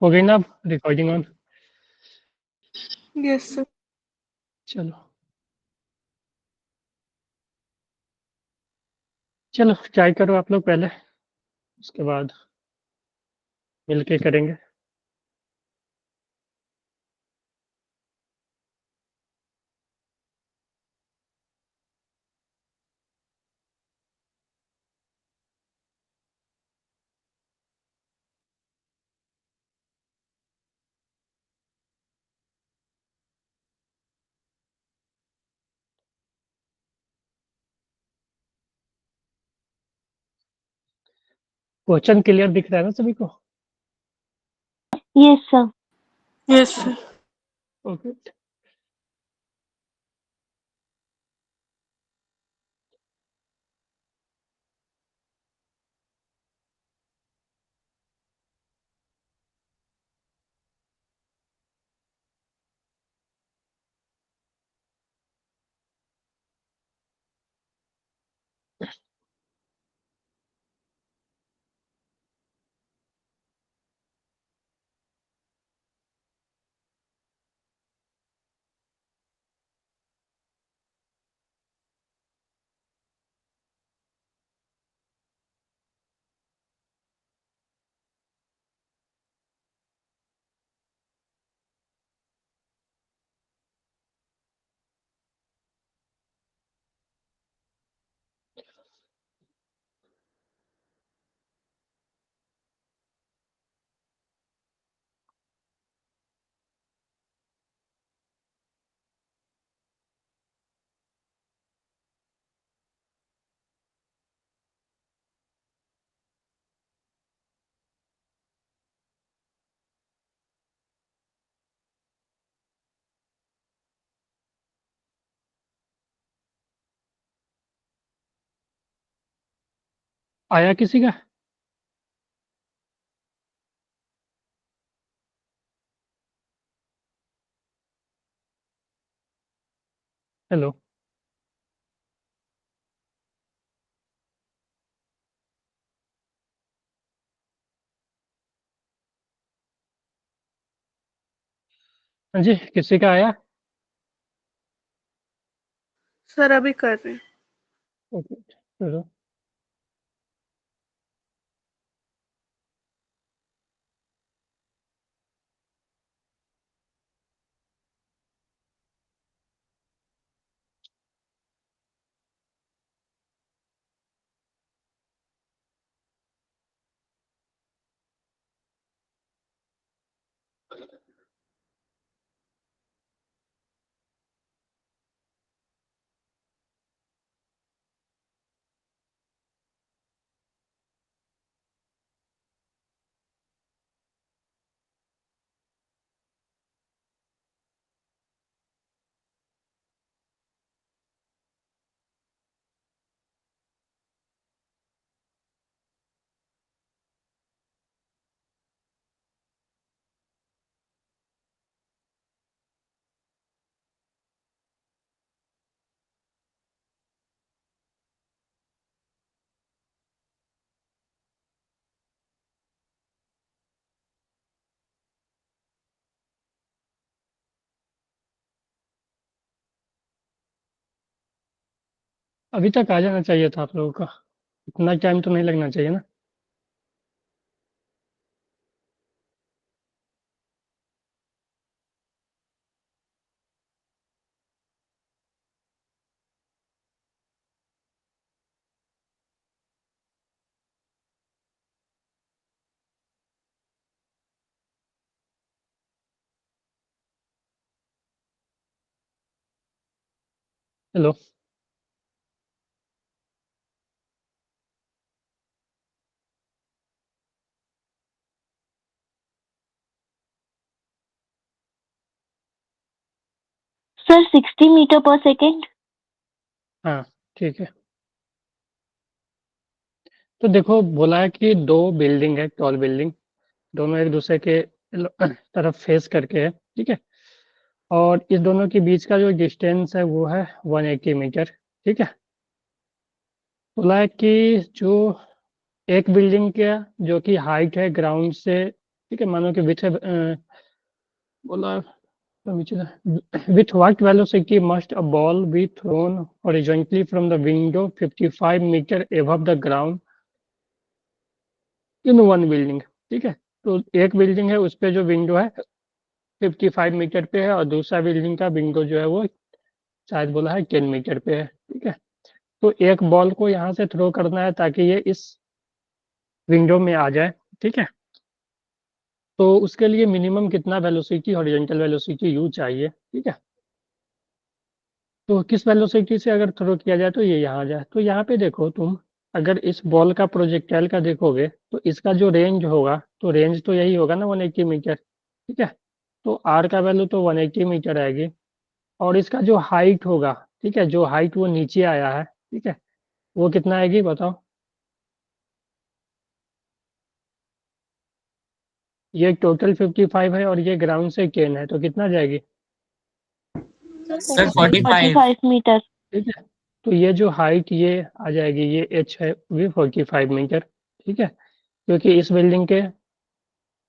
हो गई ना अब रिकॉर्डिंग ऑन? Yes sir. चलो चलो ट्राई करो आप लोग पहले, उसके बाद मिलके करेंगे। क्वेश्चन क्लियर दिख रहा है ना सभी को? Yes sir. Yes sir. Okay. आया किसी का? हेलो। हाँ जी, किसी का आया? सर अभी कर रहे हैं। ओके चलो। अभी तक आ जाना चाहिए था आप लोगों का, इतना टाइम तो नहीं लगना चाहिए ना। हेलो। सर 60 मीटर पर सेकेंड। हाँ ठीक है। तो देखो बोला है कि दो बिल्डिंग है, टॉल बिल्डिंग, दोनों एक दूसरे के तरफ फेस करके है, ठीक है। और इस दोनों के बीच का जो डिस्टेंस है वो है 180 मीटर, ठीक है। बोला है कि जो एक बिल्डिंग का जो कि हाइट है ग्राउंड से ठीक है, मानो कि बोला with what velocity must a ball be thrown horizontally from the window 55 meter above the ground in one building। ठीक है, तो एक बिल्डिंग है उस पे जो विंडो है 55 मीटर पे है और दूसरा बिल्डिंग का विंडो जो है वो शायद बोला है 10 मीटर पे है। ठीक है, तो एक बॉल को यहाँ से थ्रो करना है ताकि ये इस विंडो में आ जाए। ठीक है, तो उसके लिए मिनिमम कितना वेलोसिटी हॉरिजॉन्टल वेलोसिटी यू चाहिए। ठीक है, तो किस वेलोसिटी से अगर थ्रो किया जाए तो ये यहाँ जाए। तो यहाँ पे देखो तुम, अगर इस बॉल का प्रोजेक्टाइल का देखोगे तो इसका जो रेंज होगा तो रेंज तो यही होगा ना 180 मीटर। ठीक है, तो आर का वैल्यू तो 180 मीटर आएगी और इसका जो हाइट होगा, ठीक है, जो हाइट वो नीचे आया है, ठीक है, वो कितना आएगी बताओ। ये टोटल 55 है और ये ग्राउंड से 10 है, तो कितना जाएगी। सर 45। 45 मीटर। ठीक है, तो ये जो हाइट ये आ जाएगी, ये एच है वो 45 मीटर। ठीक है, क्योंकि इस बिल्डिंग के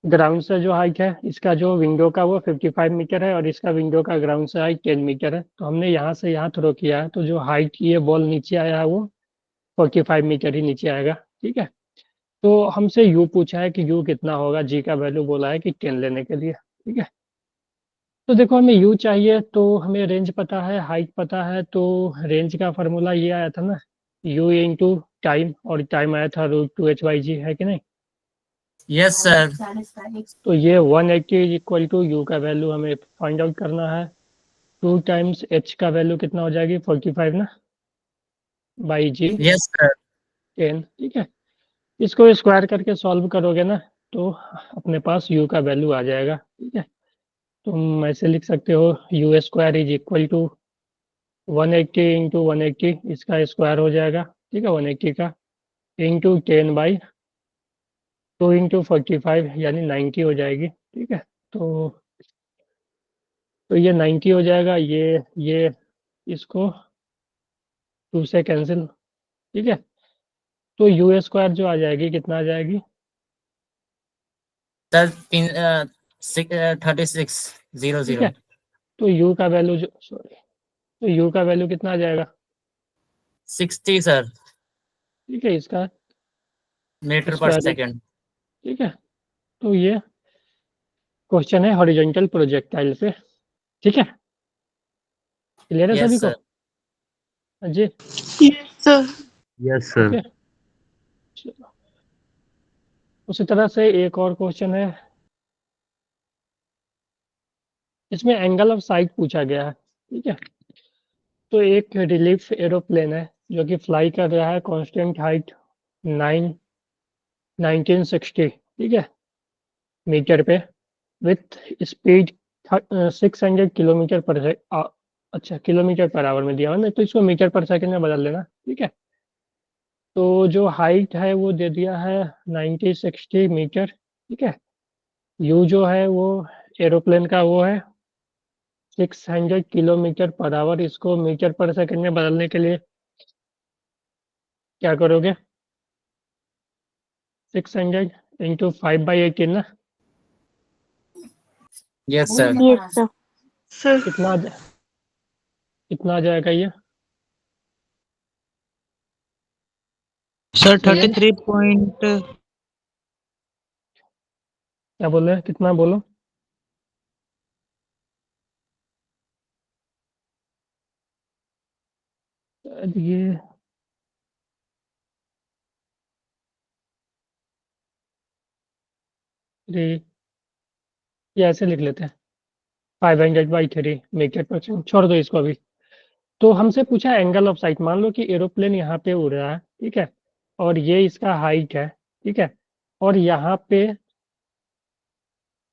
ग्राउंड से जो हाइट है इसका जो विंडो का वो 55 मीटर है और इसका विंडो का ग्राउंड से हाइट 10 मीटर है। तो हमने यहाँ से यहाँ थ्रो किया है तो जो हाइट ये बॉल नीचे आया है वो 45 मीटर ही नीचे आएगा। ठीक है, तो हमसे यू पूछा है कि यू कितना होगा, जी का वैल्यू बोला है कि 10 लेने के लिए। ठीक है, तो देखो हमें यू चाहिए तो हमें रेंज पता है, हाइट पता है, तो रेंज का फॉर्मूला ये आया था ना, यू इंटू टाइम, और टाइम आया था √2h/g, है कि नहीं। Yes sir. तो ये 180 इज इक्वल टू यू का वैल्यू हमें फाइंड आउट करना है। 2 टाइम्स एच का वैल्यू कितना हो जाएगी 45 ना, बाई जी यस सर। 10। ठीक है, इसको स्क्वायर करके सॉल्व करोगे ना तो अपने पास यू का वैल्यू आ जाएगा। ठीक है, तुम ऐसे लिख सकते हो u square is equal to 180 into 180, इसका स्क्वायर हो जाएगा। ठीक है, 180 का इंटू 10/2 इंटू 45 यानी 90 हो जाएगी। ठीक है, तो ये 90 हो जाएगा, ये इसको 2 से कैंसिल। ठीक है, तो यू स्क्वायर जो आ जाएगी कितना आ जाएगी। सर 36 0 ठीक 0। है, तो यू का वैल्यू जो सॉरी तो यू का वैल्यू कितना आ जाएगा। 60 सर, ठीक है, इसका मीटर पर स्क्वायर। सेकंड। ठीक है, तो ये क्वेश्चन है हॉरिजॉन्टल प्रोजेक्टाइल पे। ठीक है, क्लियर है सभी यस को। सर। हाँ जी, yes sir. Yes sir. Okay, चलो। उसी तरह से एक और क्वेश्चन है, इसमें एंगल ऑफ साइट पूछा गया है। ठीक है, तो एक रिलीफ एरोप्लेन है जो कि फ्लाई कर रहा है कांस्टेंट हाइट 1960, ठीक है, मीटर पे, विथ स्पीड 600 किलोमीटर पर अच्छा किलोमीटर पर आवर में दिया हुआ ना, तो इसको मीटर पर सेकंड में बदल लेना। ठीक है, तो जो हाइट है वो दे दिया है 90-60 मीटर। ठीक है, यू जो है वो एरोप्लेन का वो है 600 किलोमीटर पर आवर, इसको मीटर पर सेकंड में बदलने के लिए क्या करोगे, 600 इंटू 5/18 ना, yes sir. Yes sir. Sir कितना आ जाएगा ये। सर बोलिए। 33 पॉइंट। क्या बोल रहे हैं, कितना बोलो। शायद ये ये ऐसे लिख लेते हैं 500/3 मीटर पर सेकंड, छोड़ दो इसको अभी। तो हमसे पूछा एंगल ऑफ साइट, मान लो कि एरोप्लेन यहाँ पे उड़ रहा है, ठीक है, और ये इसका हाइट है। ठीक है, और यहाँ पे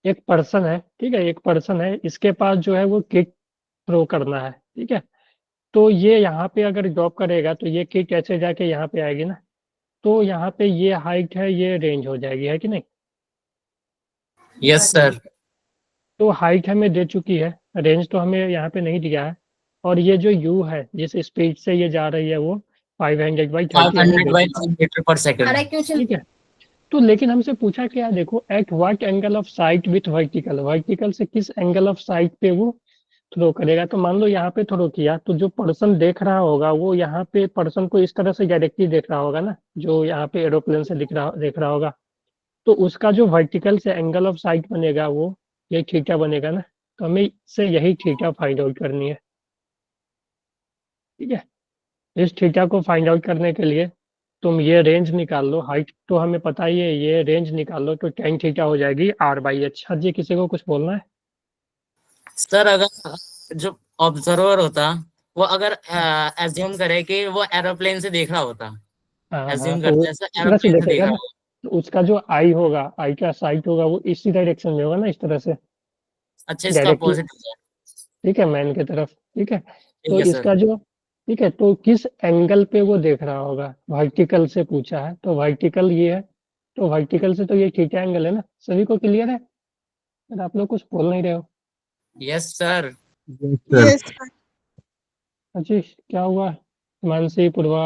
एक पर्सन है, ठीक है, एक पर्सन है, इसके पास जो है वो किक थ्रो करना है। ठीक है, तो ये यहाँ पे अगर ड्रॉप करेगा तो ये किक ऐसे जाके यहाँ पे आएगी ना, तो यहाँ पे ये हाइट है, ये रेंज हो जाएगी, है कि नहीं। Yes sir. तो हाइट हमें दे चुकी है, रेंज तो हमें यहाँ पे नहीं दिया है, और ये जो यू है जिस स्पीड से ये जा रही है वो 500/30 हमें 500 दे बाई चुकी 3 मीटर पर सेकंड। है। ठीक है, तो लेकिन हमसे पूछा क्या, देखो at what angle of site with vertical, vertical से किस एंगल ऑफ साइट पे वो थ्रो करेगा। तो मान लो यहाँ पे थ्रो किया तो जो पर्सन देख रहा होगा वो यहाँ पे पर्सन को इस तरह से डायरेक्टली देख रहा होगा ना, जो यहाँ पे एरोप्लेन से देख रहा होगा। तो उसका जो वर्टिकल से एंगल ऑफ साइट बनेगा वो ये थीटा बनेगा ना। तो हमें से यही थीटा फाइंड आउट करनी है, ठीक है। इस थीटा को फाइंड आउट करने के लिए तुम ये रेंज निकाल लो, हाइट तो हमें पता ही है, ये रेंज निकाल लो तो टेन थीटा हो जाएगी r/h। हाँ जी, किसी को कुछ बोलना है? सर अगर जो ऑब्जर्वर होता वो अगर एज्यूम करे कि वो एरोप्लेन से देख रहा होता, हाँ हाँ, एज्यूम तो वो करते हैं सर इस तरह से एरोप्लेन से देख देखेगा रहा ना। होगा। तो उसका जो आई होगा, आई का साइट होगा वो इसी डायरेक्शन में होगा ना, इस तरह से अच्छा इसका डायरेक्टली, अपोजिट है। ठीक है, मैन की तरफ, ठीक है। ठीक तो है सर। इसका जो, ठीक है, तो किस एंगल पे वो देख रहा होगा, वर्टिकल से पूछा है तो वर्टिकल ये है। तो वर्टिकल से तो ये थीटा एंगल है ना। सभी को क्लियर है? अगर आप लोग कुछ बोल नहीं रहे हो। Yes sir. Yes, sir. अजी क्या हुआ? मानसी, पूर्वा,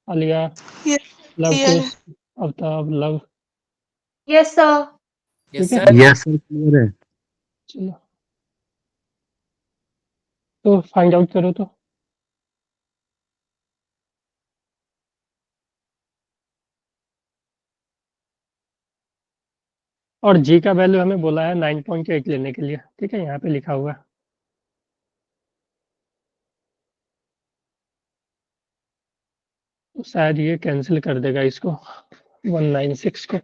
आलिया, Yes, लव clear. कुश, अवताब, लव, Yes, sir. यस ठीक है। सर। यस सर क्लियर है। चलो तो फाइंड आउट करो तो। और जी का वैल्यू हमें बोला है 9.8 लेने के लिए, ठीक है, यहाँ पे लिखा हुआ है। तो शायद ये कैंसिल कर देगा इसको, 196 को।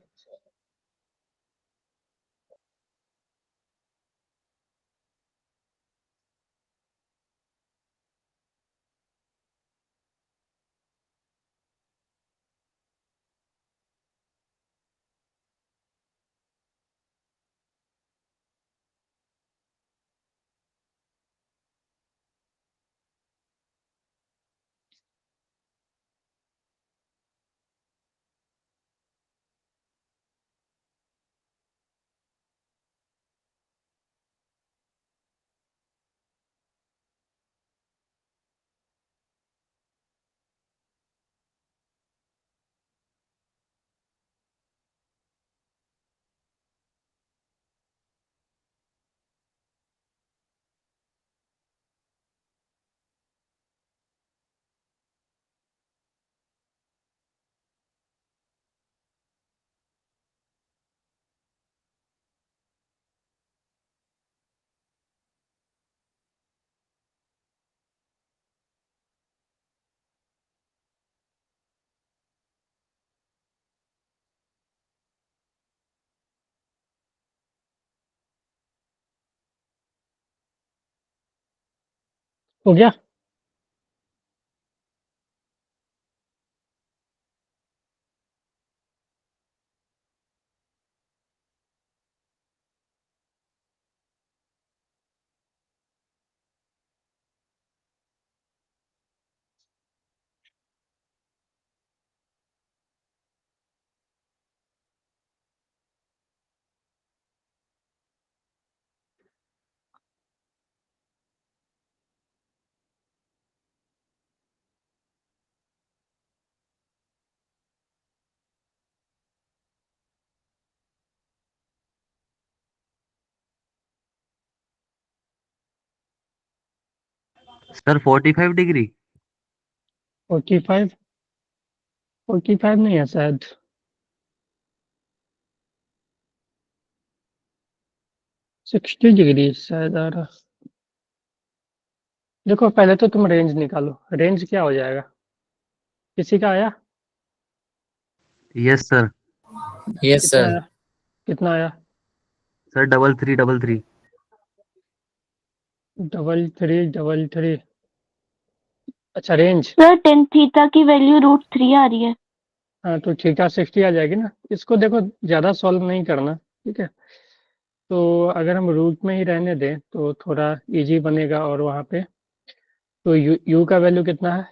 हो गया? Sir 45 degree. 45, 45 नहीं है शायद। सिक्सटी डिग्री शायद आ रहा। देखो पहले तो तुम रेंज निकालो, रेंज क्या हो जाएगा? किसी का आया? Yes sir. यस कितना सर। आया? कितना आया? सर 3333। 3333। अच्छा, रेंज। सर टेन थीटा की वैल्यू √3 आ रही है। हाँ तो थीटा 60 आ जाएगी ना। इसको देखो ज़्यादा सॉल्व नहीं करना, ठीक है। तो अगर हम रूट में ही रहने दें तो थोड़ा इजी बनेगा। और वहाँ पे तो यू का वैल्यू कितना है?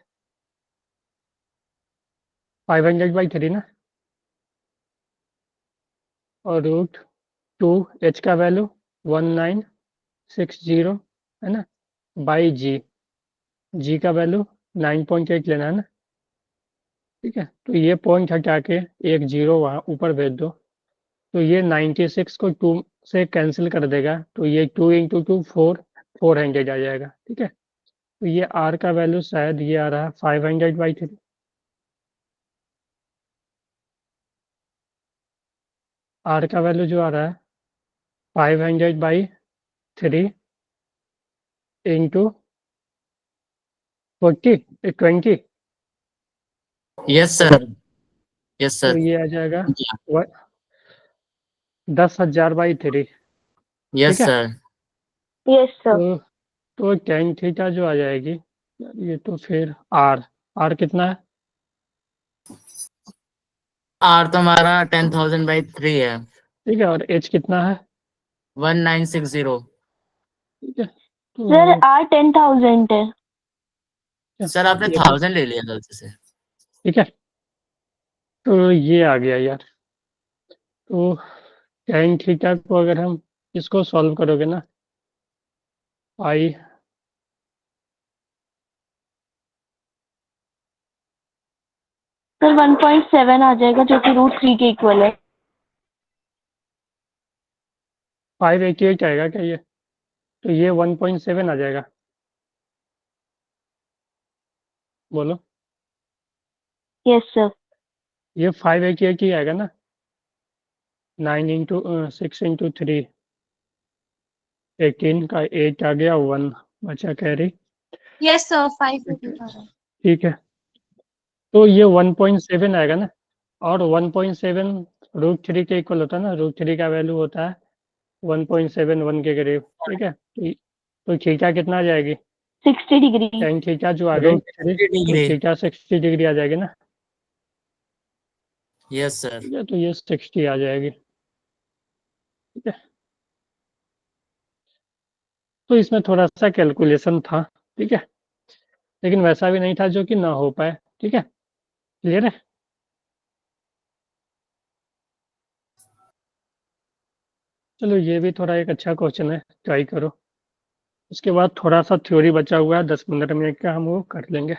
500/3 ना। और √2, एच का वैल्यू 1960 है ना, बाई जी। जी का वैल्यू 9.8 लेना है ना। ठीक है, तो ये पॉइंट हटा के एक जीरो वहाँ ऊपर भेज दो, तो ये 96 को 2 से कैंसिल कर देगा, तो ये 2 इंटू 2 400 आ जाएगा। ठीक है, तो ये आर का वैल्यू शायद ये आ रहा है 500/3। आर का वैल्यू जो आ रहा है 500/3 इंटू 20। यस सर, यस तो सर, ये आ जाएगा 10,000/3। यस ठीक है, सर। Yes sir. तो tan थीटा जो आ जाएगी यार, ये तो फिर आर कितना है? आर तो हमारा 10,000/3 है, ठीक है, और एच कितना है? 1960। ठीक है, सर तो R 10,000 है। सर आपने ये 1000 ले लिया गलती से। ठीक है, तो ये आ गया यार। तो tan थीटा को अगर हम इसको सॉल्व करोगे ना, आई सर 1.7 आ जाएगा जो कि √3 के इक्वल है। 588 आएगा क्या ये? तो ये 1.7 आ जाएगा, बोलो। Yes sir. ये 588 ही आएगा ना, 9 इंटू 6 इंटू 3, 18 का 8 आ गया, 1 बचा कैरी। Yes, sir. 585. ठीक है, तो ये 1.7 आएगा ना, और 1.7 √3 के इक्वल होता है ना, √3 का वैल्यू होता है 1.71 के करीब। ठीक है, तो थीटा कितना आ जाएगी? 60 डिग्री। tan थीटा जो आ गई, तो थीटा 60 डिग्री आ जाएगी ना। Yes sir. ठीक है, तो ये 60 आ जाएगी। ठीक है, तो इसमें थोड़ा सा कैलकुलेशन था। ठीक है, लेकिन वैसा भी नहीं था जो कि ना हो पाए। ठीक है, क्लियर है? चलो, ये भी थोड़ा एक अच्छा क्वेश्चन है, ट्राई करो। उसके बाद थोड़ा सा थ्योरी बचा हुआ है, 10-15 मिनट का, हम वो कर लेंगे।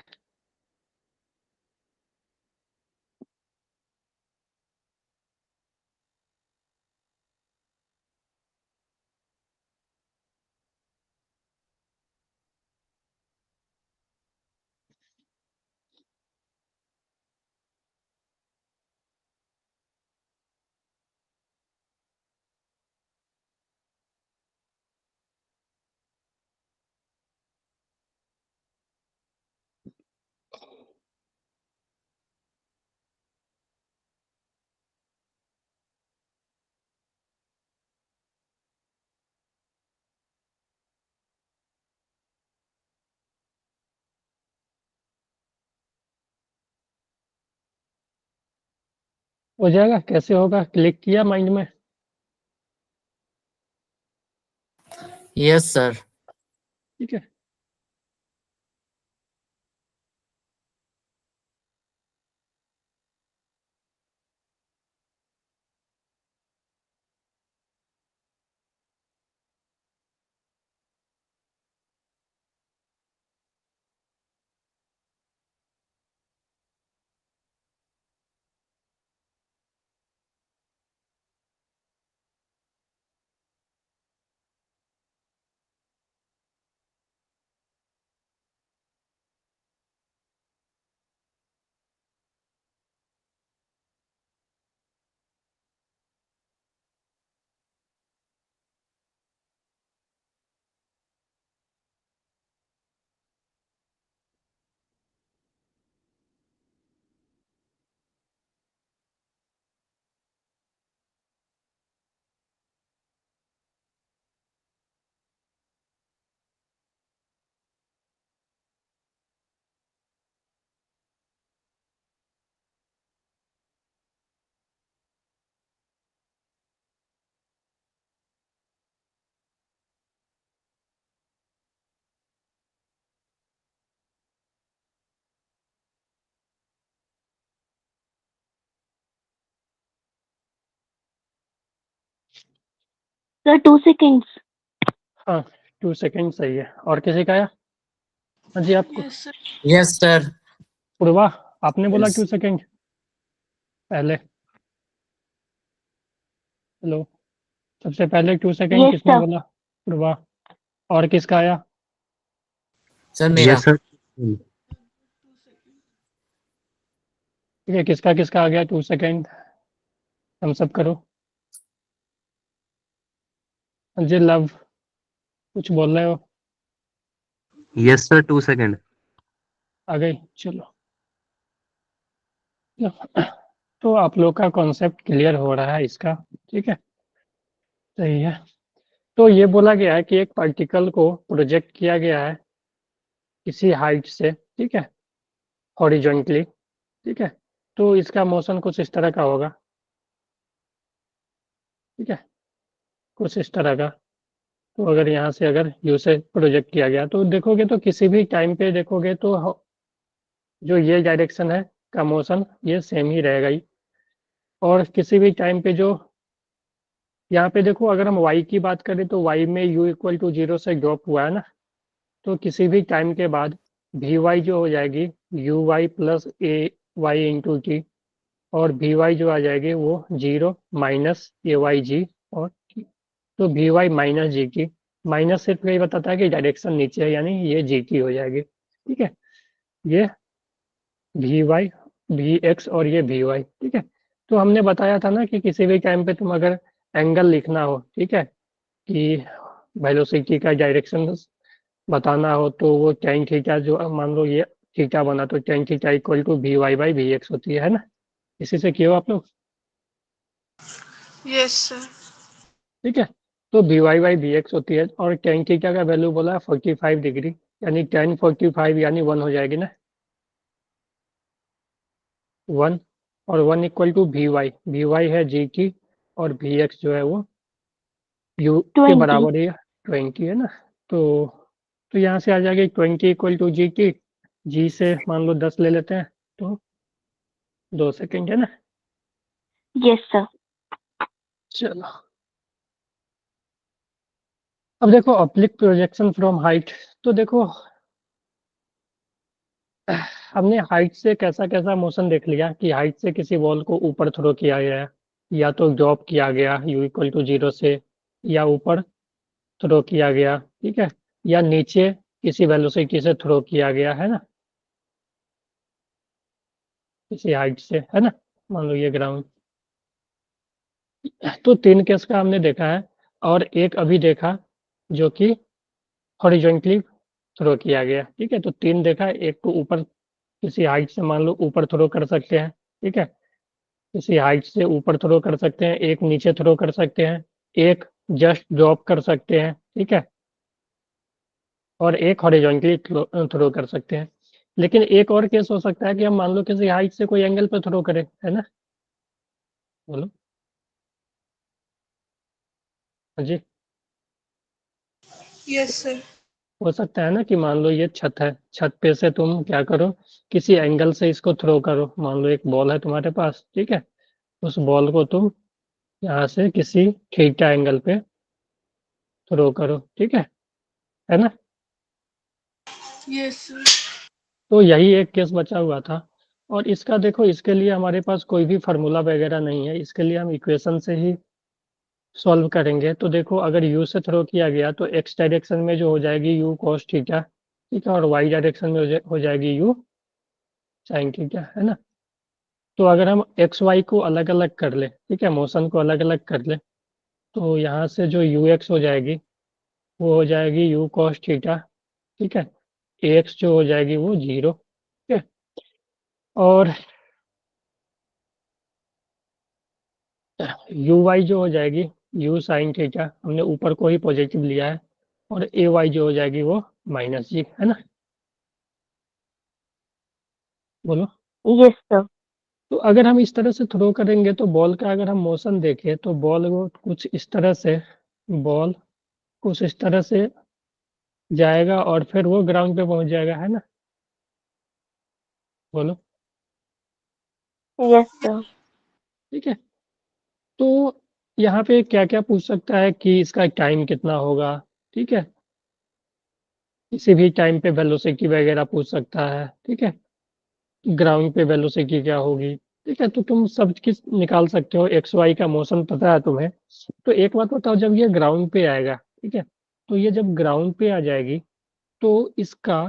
हो जाएगा, कैसे होगा? क्लिक किया माइंड में? Yes sir. ठीक है, सर 2 सेकेंड्स। हाँ 2 सेकेंड सही है। और किसी का आया? हाँ जी, आपको। Yes, sir. Yes sir. Purva, आपने बोला Yes. 2 सेकेंड पहले। हेलो, सबसे पहले 2 सेकेंड Yes, किसने sir. बोला? पूर्वा। और किसका आया? सर मेरा यस सर। ठीक है, किसका किसका आ गया 2 सेकेंड? हम सब करो। जी लव, कुछ बोल रहे हो? Yes sir 2 second. आ गई, चलो। तो आप लोग का कॉन्सेप्ट क्लियर हो रहा है इसका, ठीक है, सही है। तो ये बोला गया है कि एक पार्टिकल को प्रोजेक्ट किया गया है किसी हाइट से, ठीक है, हॉरिजॉन्टली, ठीक है, तो इसका मोशन कुछ इस तरह का होगा, ठीक है, कुछ इस तरह का। तो अगर यहाँ से अगर यू से प्रोजेक्ट किया गया तो देखोगे तो किसी भी टाइम पे देखोगे तो जो ये डायरेक्शन है का मोशन ये सेम ही रहेगा ही। और किसी भी टाइम पे जो यहाँ पे देखो, अगर हम y की बात करें तो y में u इक्वल टू 0 से ड्रॉप हुआ है ना, तो किसी भी टाइम के बाद भी वाई जो हो जाएगी u y plus a y into t, और भी वाई जो आ जाएगी वो 0 माइनस ए वाई जी और टी। तो भी y minus g t, minus सिर्फ यही बताता है कि डायरेक्शन नीचे है, यानी ये जी टी हो जाएगी, ठीक है, ये भी वाई भी एक्स और ये भी वाई, ठीक है। तो हमने बताया था ना कि किसी भी टाइम पे तुम अगर एंगल लिखना हो, ठीक है, कि वेलोसिटी का डायरेक्शन बताना हो तो वो टेन थीटा, जो मान लो ये थीटा बना तो टेन थीटा इक्वल टू भी वाई बाई भी एक्स होती है ना, इसी से किया हो आप लोग, Yes, sir. ठीक है। तो भी वाई बाई भी एक्स होती है और टेन थीटा का वैल्यू बोला है 45 डिग्री, यानी टेन 45 यानी 1 हो जाएगी ना, 1, और 1 इक्वल टू भी वाई है जी टी, और भी एक्स जो है वो यू के 20. बराबर ही 20 है ना। तो यहाँ से आ जाएगी 20 इक्वल टू जी टी, जी से मान लो 10 ले लेते हैं तो 2 सेकेंड है ना। Yes, sir. चलो, अब देखो ऑब्लिक प्रोजेक्शन फ्रॉम हाइट। तो देखो हमने हाइट से कैसा कैसा मोशन देख लिया कि हाइट से किसी बॉल को ऊपर थ्रो किया गया है, या तो ड्रॉप किया गया यू इक्वल टू 0 से, या ऊपर थ्रो किया गया, ठीक है, या नीचे किसी वेलोसिटी से थ्रो किया गया है ना, किसी हाइट से, है ना, मान लो ये ग्राउंड। तो 3 केस का हमने देखा है, और एक अभी देखा जो कि हॉरिजॉन्टली थ्रो किया गया, ठीक है। तो 3 देखा, एक को ऊपर किसी हाइट से मान लो ऊपर थ्रो कर सकते हैं, ठीक है, किसी हाइट से ऊपर थ्रो कर सकते हैं, एक नीचे थ्रो कर सकते हैं, एक जस्ट ड्रॉप कर सकते हैं, ठीक है, और एक हॉरिजॉन्टली थ्रो कर सकते हैं। लेकिन एक और केस हो सकता है कि हम मान लो किसी हाइट से कोई एंगल पे थ्रो करें, है ना, बोलो। हाँ जी, Yes, sir. हो सकता है ना कि मान लो ये छत है, छत पे से तुम क्या करो, किसी एंगल से इसको थ्रो करो, मान लो एक बॉल है तुम्हारे पास, ठीक है, उस बॉल को तुम यहाँ से किसी थीटा एंगल पे थ्रो करो, ठीक है ना। Yes, sir. तो यही एक केस बचा हुआ था, और इसका देखो, इसके लिए हमारे पास कोई भी फार्मूला वगैरह नहीं है, इसके लिए हम इक्वेशन से ही सॉल्व करेंगे। तो देखो, अगर यू से थ्रो किया गया तो एक्स डायरेक्शन में जो हो जाएगी यू कॉस थीटा, ठीक है, और वाई डायरेक्शन में हो जाएगी यू साइन थीटा, है ना। तो अगर हम एक्स वाई को अलग अलग कर ले, ठीक है, मोशन को अलग अलग कर ले, तो यहाँ से जो यू एक्स हो जाएगी वो हो जाएगी यू कॉस थीटा, ठीक है, ए एक्स जो हो जाएगी वो 0, ठीक है, और यू वाई जो हो जाएगी यू साइन थीटा, हमने ऊपर को ही पॉजिटिव लिया है, और ए वाई जो हो जाएगी वो माइनस जी, है ना, बोलो। Yes, sir. तो अगर हम इस तरह से थ्रो करेंगे तो बॉल का अगर हम मोशन देखें तो बॉल वो कुछ इस तरह से, बॉल कुछ इस तरह से जाएगा और फिर वो ग्राउंड पे पहुंच जाएगा, है ना, बोलो। Yes, sir. ठीक है, तो यहाँ पे क्या क्या पूछ सकता है कि इसका टाइम कितना होगा, ठीक है, किसी भी टाइम पे वेलोसिटी वगैरह पूछ सकता है, ठीक है, ग्राउंड पे वेलोसिटी क्या होगी, ठीक है। तो तुम सब किस निकाल सकते हो, एक्स वाई का मोशन पता है तुम्हें। तो एक बात बताओ, जब ये ग्राउंड पे आएगा, ठीक है, तो ये जब ग्राउंड पे आ जाएगी तो इसका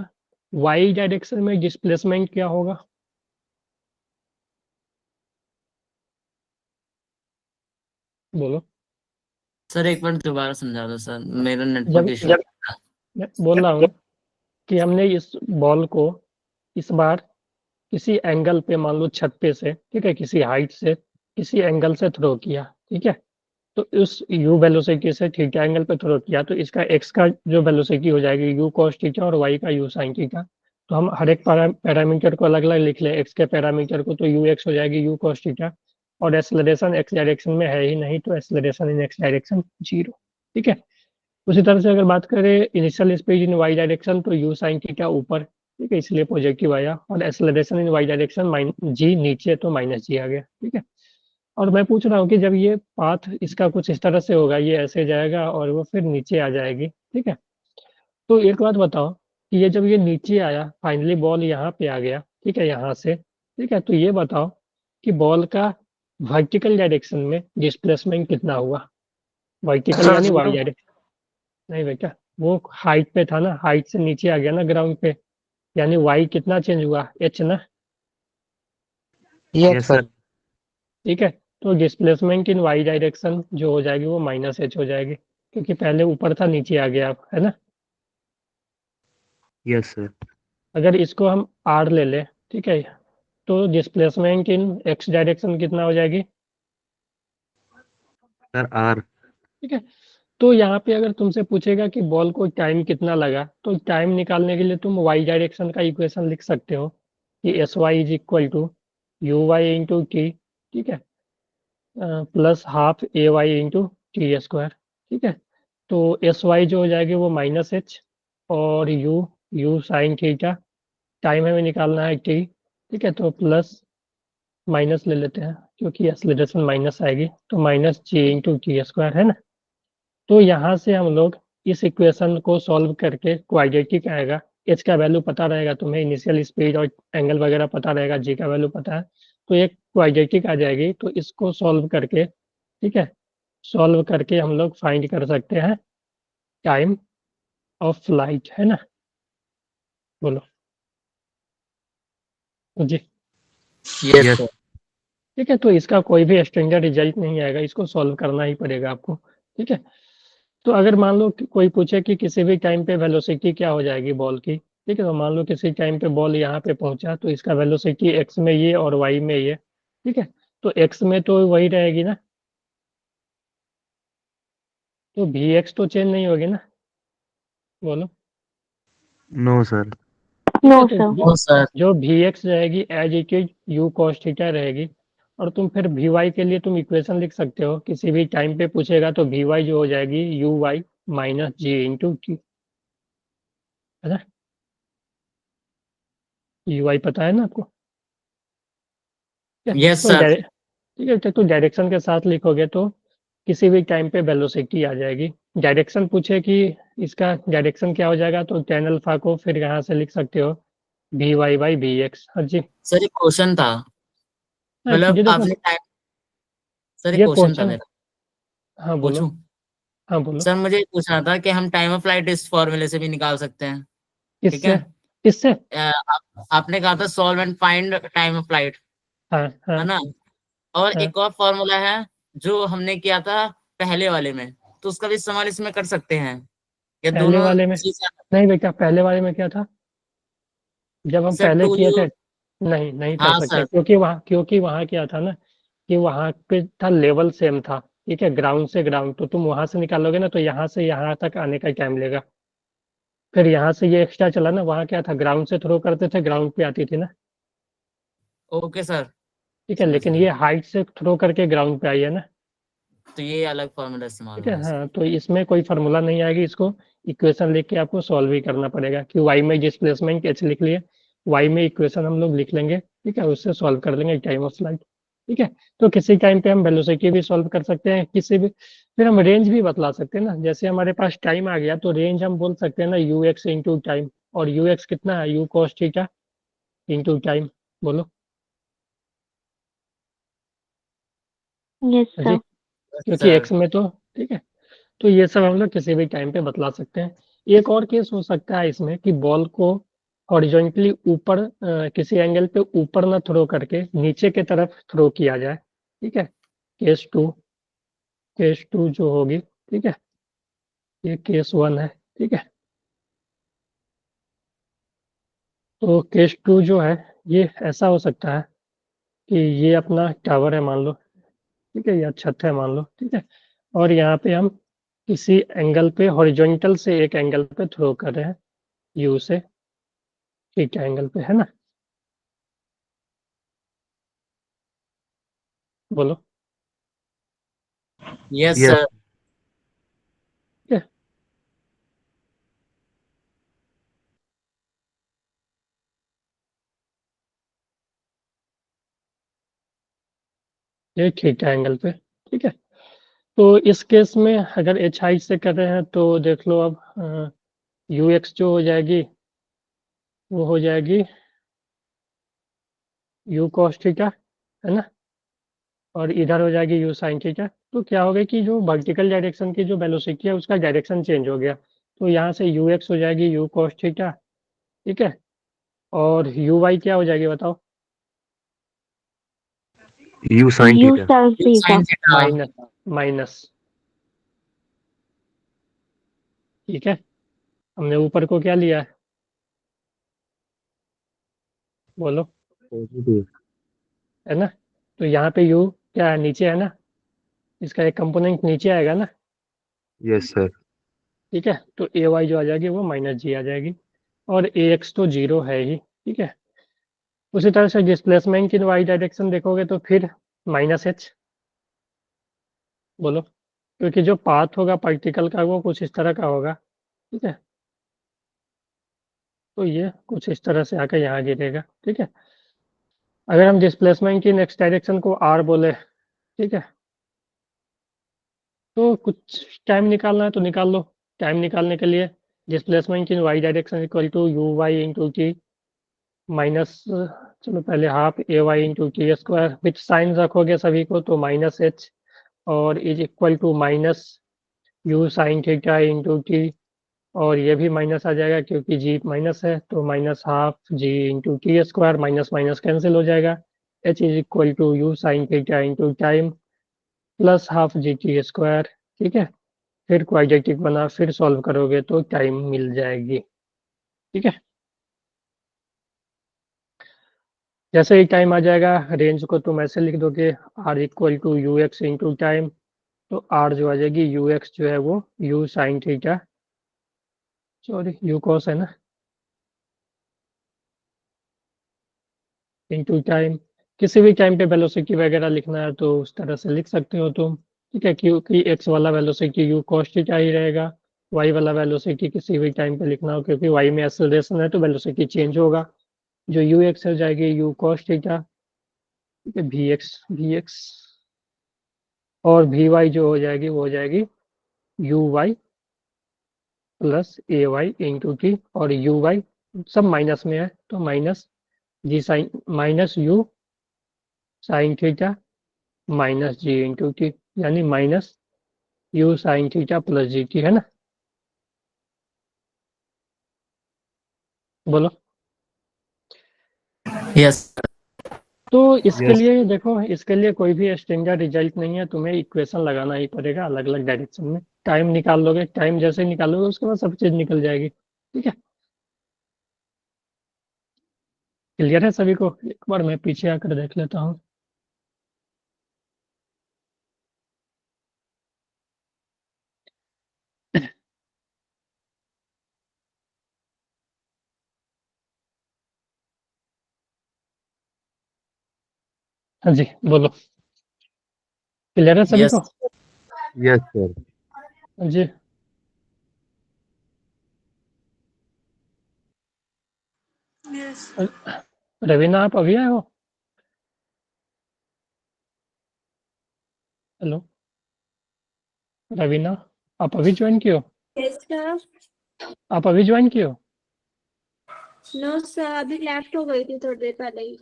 वाई डायरेक्शन में डिस्प्लेसमेंट क्या होगा? बोलो। सर एक बार दोबारा समझा दो सर, मेरा नेटवर्क जब इशू। जब मैं बोल रहा हूँ कि हमने इस बॉल को इस बार किसी एंगल पे, मान लो छत पे से, ठीक है, किसी हाइट से, किसी एंगल से थ्रो किया, ठीक है। तो उस u वेलोसिटी से थीटा एंगल पे थ्रो किया, तो इसका x का जो वेलोसिटी हो जाएगी u cos थीटा और y का u sin थीटा। तो हम हर एक पैरामीटर को अलग अलग लिख लें, x के पैरामीटर को, तो ux हो जाएगी u cos थीटा, और एक्सेलरेशन x डायरेक्शन में है ही नहीं, तो एक्सेलरेशन इन x डायरेक्शन 0, ठीक है। उसी तरह से अगर बात करें initial speed in y direction, तो u sin थीटा ऊपर, ठीक है, इसलिए पॉजिटिव आया, और acceleration in y direction g नीचे, तो माइनस जी आ गया, ठीक है। और मैं पूछ रहा हूँ कि जब ये पाथ इसका कुछ इस तरह से होगा, ये ऐसे जाएगा और वो फिर नीचे आ जाएगी, ठीक है। तो एक बात बताओ कि ये जब ये नीचे आया, फाइनली बॉल यहाँ पे आ गया, ठीक है, यहाँ से, ठीक है, तो ये बताओ कि बॉल का वर्टिकल डायरेक्शन में डिस्प्लेसमेंट कितना हुआ? वर्टिकल सर यानी वाई 0। डायरेक्शन। नहीं बेटा, वो हाइट पे था ना, हाइट से नीचे आ गया ना ग्राउंड पे, यानी वाई कितना चेंज हुआ, एच ना, यस यस सर। सर। ठीक है। तो डिस्प्लेसमेंट इन वाई डायरेक्शन जो हो जाएगी वो माइनस एच हो जाएगी, क्योंकि पहले ऊपर था नीचे आ गया आप, है ना। Yes sir. अगर इसको हम आर ले लें, ठीक है, तो डिस्प्लेसमेंट इन एक्स डायरेक्शन कितना हो जाएगी? Sir R. ठीक है। तो यहाँ पे अगर तुमसे पूछेगा कि बॉल को टाइम कितना लगा, तो टाइम निकालने के लिए तुम वाई डायरेक्शन का इक्वेशन लिख सकते हो कि s y is equal to u y into t, ठीक है, plus half a y into T square, ठीक है। तो एस वाई जो हो जाएगी वो माइनस एच, और यू साइन थीटा, टाइम हमें निकालना है टी, ठीक है, तो प्लस माइनस ले लेते हैं क्योंकि एक्सेलरेशन माइनस आएगी, तो minus g into T square, है ना। तो यहाँ से हम लोग इस इक्वेशन को सॉल्व करके क्वाड्रेटिक आएगा, एच का वैल्यू पता रहेगा तुम्हें, इनिशियल स्पीड और एंगल वगैरह पता रहेगा, जी का वैल्यू पता है, तो एक क्वाड्रेटिक आ जाएगी। तो इसको सॉल्व करके, ठीक है, सॉल्व करके हम लोग फाइंड कर सकते हैं टाइम ऑफ फ्लाइट, है ना। बोलो जी। Yes yes sir. ठीक है, तो इसका कोई भी स्टैंडर्ड रिजल्ट नहीं आएगा, इसको सॉल्व करना ही पड़ेगा आपको, ठीक है। तो अगर मान लो कि कोई पूछे कि किसी भी टाइम पे वेलोसिटी क्या हो जाएगी बॉल की, ठीक है, तो मान लो किसी टाइम पे बॉल यहाँ पे पहुंचा, तो इसका वेलोसिटी एक्स में ये और वाई में ये, ठीक है। तो एक्स में तो वही रहेगी ना, तो भी एक्स तो चेंज नहीं होगी ना, बोलो। No sir. ठीक है, नो तो सर। जो सर जो भी एक्स रहेगी as it is u cos theta रहेगी, और तुम फिर भी वाई के लिए तुम इक्वेशन लिख सकते हो, किसी भी टाइम पे पूछेगा तो भी वाई जो हो जाएगी u y minus g into t, है ना। यू वाई पता है ना आपको, ठीक है। यस तो सर। ठीक है, तो डायरेक्शन के साथ लिखोगे तो किसी भी टाइम पे वेलोसिटी आ जाएगी। डायरेक्शन पूछे कि इसका डायरेक्शन क्या हो जाएगा, तो टेन अल्फा को फिर यहाँ से लिख सकते हो भी वाई बाई भी एक्स। हाँ जी। सर एक क्वेश्चन था, हाँ, मतलब ये देखो, आपने टाइम, सर एक ये क्वेश्चन था क्वेश्चन, मेरा, हाँ बोलो, पूछूं? हाँ बोलो। सर मुझे पूछना था कि हम टाइम ऑफ फ्लाइट इस फॉर्मूले से भी निकाल सकते हैं, ठीक है? इससे इससे आपने कहा था solve and find time of flight, हाँ हाँ है ना? और हाँ। एक और फॉर्मूला है जो हमने किया था पहले वाले में, तो उसका भी इस्तेमाल इसमें कर सकते हैं, या पहले दोनों वाले में चीजें? नहीं बेटा, पहले वाले में क्या था, जब हम सर पहले टू किए यू। थे, नहीं नहीं कर हाँ सकते, सर। क्योंकि वहाँ क्या था ना, कि वहाँ पे था लेवल सेम था, ठीक है, ग्राउंड से ग्राउंड, तो तुम वहां से निकालोगे ना, तो यहाँ से यहाँ तक आने का टाइम लेगा। फिर यहाँ से ये एक्स्ट्रा चला ना, वहाँ क्या था, ग्राउंड से थ्रो करते थे, ग्राउंड पे आती थी ना, ओके सर, ठीक है, समझ लेकिन गया। ये हाइट से थ्रो करके ग्राउंड पे आई है ना, तो ये अलग फॉर्मूला इस्तेमाल ठीक है। होगा हाँ, इसका। तो इसमें कोई फार्मूला नहीं आएगी, इसको इक्वेशन लिख के आपको सॉल्व ही करना पड़ेगा, कि वाई में डिस्प्लेसमेंट एच लिख लिए, वाई में इक्वेशन हम लोग लिख लेंगे, ठीक है, उससे सॉल्व कर लेंगे टाइम ऑफ फ्लाइट, ठीक है। तो किसी टाइम पे हम वेलोसिटी भी सॉल्व कर सकते हैं, किसी भी, फिर हम रेंज भी बतला सकते हैं ना, जैसे हमारे पास टाइम आ गया तो रेंज हम बोल सकते हैं ना यू एक्स इंटू टाइम, और यू एक्स कितना है, you cos theta into time, बोलो। यस जी, सर। क्योंकि सर एक्स में तो ठीक है, तो ये सब हम लोग किसी भी टाइम पे बतला सकते हैं। एक और केस हो सकता है इसमें कि बॉल को हॉरिजॉन्टली ऊपर किसी एंगल पे ऊपर ना थ्रो करके नीचे के तरफ थ्रो किया जाए, ठीक है। केस टू जो होगी, ठीक है, ये केस वन है, ठीक है। तो केस टू जो है ये ऐसा हो सकता है कि ये अपना टावर है मान लो, ठीक है, या छत है मान लो, ठीक है, और यहाँ पे हम किसी एंगल पे हॉरिजॉन्टल से एक एंगल पे थ्रो कर रहे हैं यू से, ठीक है, एंगल पे, है ना। बोलो। Yes yes sir. ठीक है, ये ठीक है एंगल पे, ठीक है। तो इस केस में अगर एच हाइट से कर रहे हैं तो देख लो अब यू एक्स जो हो जाएगी वो हो जाएगी यू कॉस थीटा, है ना, और इधर हो जाएगी यू साइन थीटा। तो क्या होगा कि जो वर्टिकल डायरेक्शन की जो वेलोसिटी है उसका डायरेक्शन चेंज हो गया, तो यहाँ से यू एक्स हो जाएगी यू कॉस थीटा, ठीक है, और यू वाई क्या हो जाएगी बताओ। U sine u theta. Sine theta. Sine theta. Minus minus, ठीक है, हमने ऊपर को क्या लिया है, बोलो, पॉजिटिव। है ना। तो यहाँ पे यू क्या है, नीचे है ना, इसका एक कंपोनेंट नीचे आएगा ना, यस सर। ठीक है। तो ए वाई जो आ जाएगी वो माइनस जी आ जाएगी, और ए एक्स तो जीरो है ही, ठीक है। उसी तरह से डिस्प्लेसमेंट इन वाई डायरेक्शन देखोगे तो फिर माइनस एच, बोलो, क्योंकि जो पाथ होगा पार्टिकल का वो कुछ इस तरह का होगा, ठीक है। तो ये कुछ इस तरह से आकर यहाँ गिरेगा, ठीक है। अगर हम डिस्प्लेसमेंट की नेक्स्ट डायरेक्शन को आर बोले, ठीक है, तो कुछ टाइम निकालना है तो निकाल लो। टाइम निकालने के लिए displacement in y direction equal to u y into t minus, चलो पहले half a y into T square with sign रखोगे सभी को तो माइनस एच, और is equal to minus u sine theta into t, और ये भी माइनस आ जाएगा क्योंकि जी माइनस है, तो minus half G into T square, minus minus cancel हो जाएगा, H is equal to U sine theta into time plus half G T square, ठीक है। फिर क्वाड्रेटिक बना, फिर सॉल्व करोगे तो टाइम मिल जाएगी, ठीक है। जैसे ही टाइम आ जाएगा रेंज को तुम ऐसे लिख दोगे R equal to u x into time, तो आर जो आ जाएगी यू एक्स जो है वो u sine theta, sorry u cos है ना, इंटू टाइम। किसी भी टाइम पे वेलोसिटी वगैरह लिखना है तो उस तरह से लिख सकते हो तुम, ठीक है, क्योंकि एक्स वाला वेलोसिटी यू कॉस थीटा ही रहेगा, वाई वाला वेलोसिटी किसी भी टाइम पे लिखना हो क्योंकि वाई में एक्सेलरेशन है तो वेलोसिटी चेंज होगा, जो यू एक्स हो जाएगी यू कॉस थीटा, ठीक है, वी एक्स, और वी वाई जो हो जाएगी वो हो जाएगी u y plus a y into t, और यू वाई सब माइनस में है तो minus g sine minus u sine theta minus g into t, यानी minus u sine theta plus g t, है ना। बोलो। यस। तो इसके यस लिए देखो, इसके लिए कोई भी स्टैंडर्ड रिजल्ट नहीं है, तुम्हें इक्वेशन लगाना ही पड़ेगा अलग अलग डायरेक्शन में। टाइम निकाल लोगे, टाइम जैसे ही निकालोगे उसके बाद सब चीज निकल जाएगी, ठीक है। क्लियर है सभी को, एक बार मैं पीछे आकर देख लेता हूँ। हाँ जी, बोलो। क्लियर है सभी यस। को। Yes sir. हाँ जी, Yes. रवीना आप अभी आए हो। हेलो रवीना, आप अभी ज्वाइन किए हो। Yes, sir. आप अभी ज्वाइन किए हो। No, sir. अभी लेफ्ट हो गई थी थोड़ी देर पहले ही।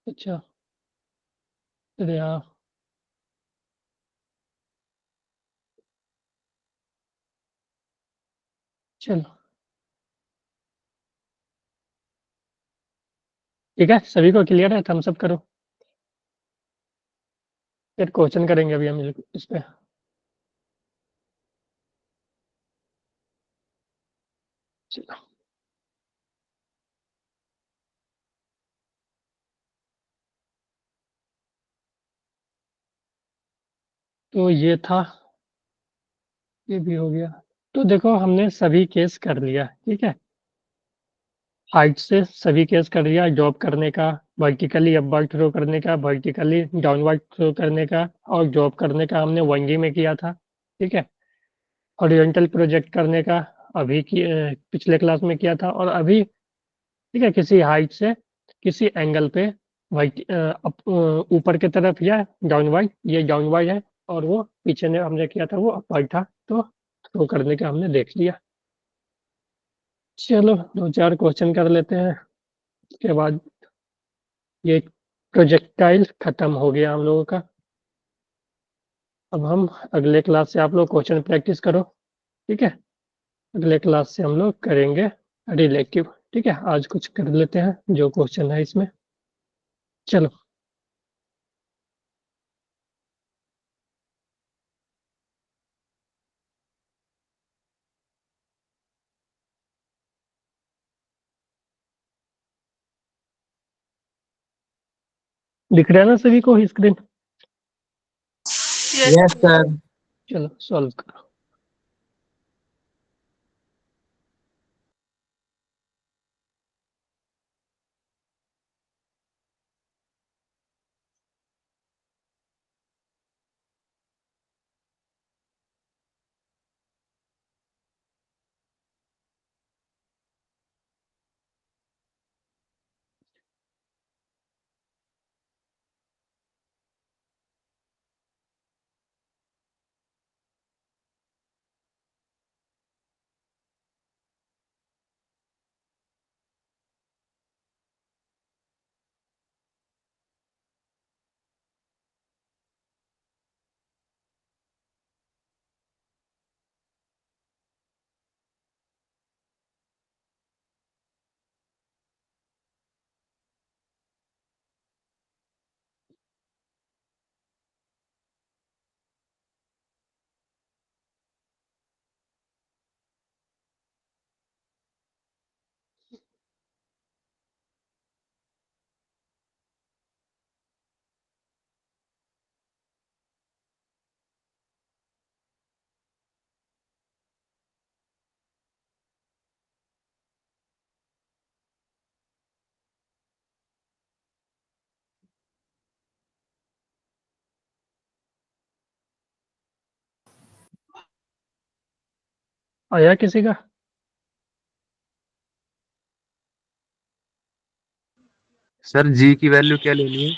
अच्छा, अरे यार, चलो ठीक है, सभी को क्लियर है, थम्स अप करो। फिर क्वेश्चन करेंगे अभी हम इस पे। चलो, तो ये था, ये भी हो गया। तो देखो हमने सभी केस कर लिया, ठीक है। हाइट से सभी केस कर लिया, जॉब करने का, वर्टिकली अपवर्ड थ्रो करने का, वर्टिकली डाउनवर्ड थ्रो करने का, और जॉब करने का हमने 1G में किया था, ठीक है। हॉरिजॉन्टल प्रोजेक्ट करने का अभी की पिछले क्लास में किया था, और अभी ठीक है किसी हाइट से किसी एंगल पे ऊपर की तरफ या डाउनवर्ड, ये डाउनवर्ड है, और वो पीछे ने हमने किया था वो अपवर्ड था, तो थ्रो करने का हमने देख लिया। चलो दो चार क्वेश्चन कर लेते हैं, उसके बाद ये प्रोजेक्टाइल खत्म हो गया हम लोगों का। अब हम अगले क्लास से आप लोग क्वेश्चन प्रैक्टिस करो, ठीक है। अगले क्लास से हम लोग करेंगे रिलेटिव, ठीक है। आज कुछ कर लेते हैं जो क्वेश्चन है इसमें। चलो, दिख रहा है ना सभी को स्क्रीन? Yes. Yes sir. चलो सॉल्व करो। आया किसी का? सर जी की वैल्यू क्या लेनी है?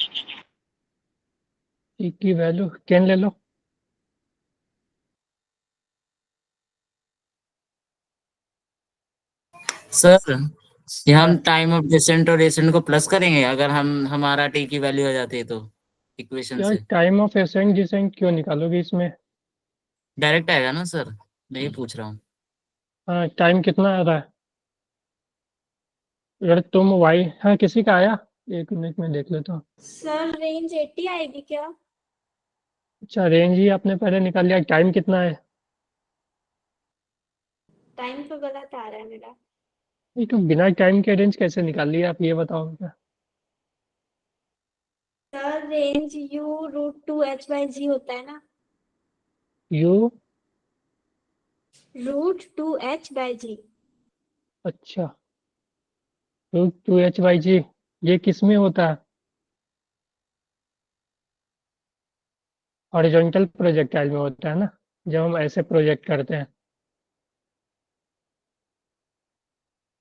ई की वैल्यू कैन ले लो। सर यहाँ हम टाइम ऑफ डिसेंट और एसेंट को प्लस करेंगे अगर हम हमारा टी की वैल्यू आ जाती है तो इक्वेशन यार से टाइम ऑफ एसेंट डिसेंट क्यों निकालोगे इसमें? डायरेक्ट आएगा ना सर, मैं ये पूछ रहा हूँ। हाँ, टाइम कितना आ रहा है? अगर तुम वाई, हाँ किसी का आया, एक मिनट में देख लेता हूँ। सर रेंज 80 आएगी क्या? अच्छा, रेंज ही आपने पहले निकाल लिया, टाइम कितना है? टाइम तो गलत आ रहा है मेरा। नहीं तो बिना टाइम के रेंज कैसे निकाल लिया, आप ये बताओ मुझे। सर रेंज U√2H/G होता है ना? You, √2H/G। अच्छा, रूट 2H/G, ये किस में होता है? हॉरिजॉन्टल प्रोजेक्टाइल में होता है ना, जब हम ऐसे प्रोजेक्ट करते हैं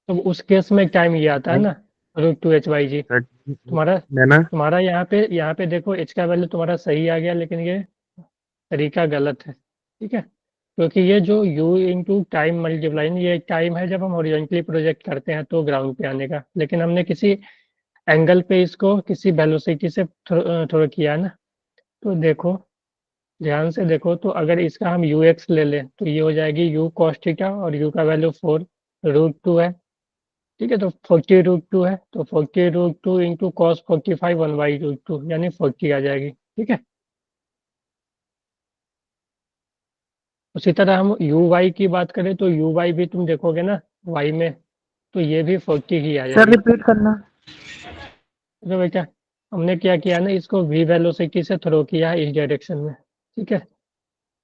तो उस केस में टाइम ये आता है ना, √2H/G। सर तुम्हारा मैं ना तुम्हारा यहाँ पे देखो एच का वैल्यू तुम्हारा सही आ गया, लेकिन ये तरीका गलत है, ठीक है। क्योंकि ये जो u इंटू टाइम मल्टीप्लाई, ये टाइम है जब हम हॉरिजॉन्टली प्रोजेक्ट करते हैं तो ग्राउंड पे आने का, लेकिन हमने किसी एंगल पे इसको किसी वेलोसिटी से थ्रो किया है ना। तो देखो, ध्यान से देखो, तो अगर इसका हम ux ले लें तो ये हो जाएगी u cos थीटा, और u का वैल्यू 4√2 है। ठीक है, तो 40√2 है, तो 40√2 इंटू कॉस 45 1/√2 यानी 40 आ जाएगी। ठीक है, उसी तरह हम uy की बात करें तो uy भी तुम देखोगे ना y में, तो ये भी 40 ही आ सर जाएगी। रिपीट करना। तो बेटा हमने क्या किया ना, इसको v वेलोसिटी से थ्रो किया है इस डायरेक्शन में। ठीक है,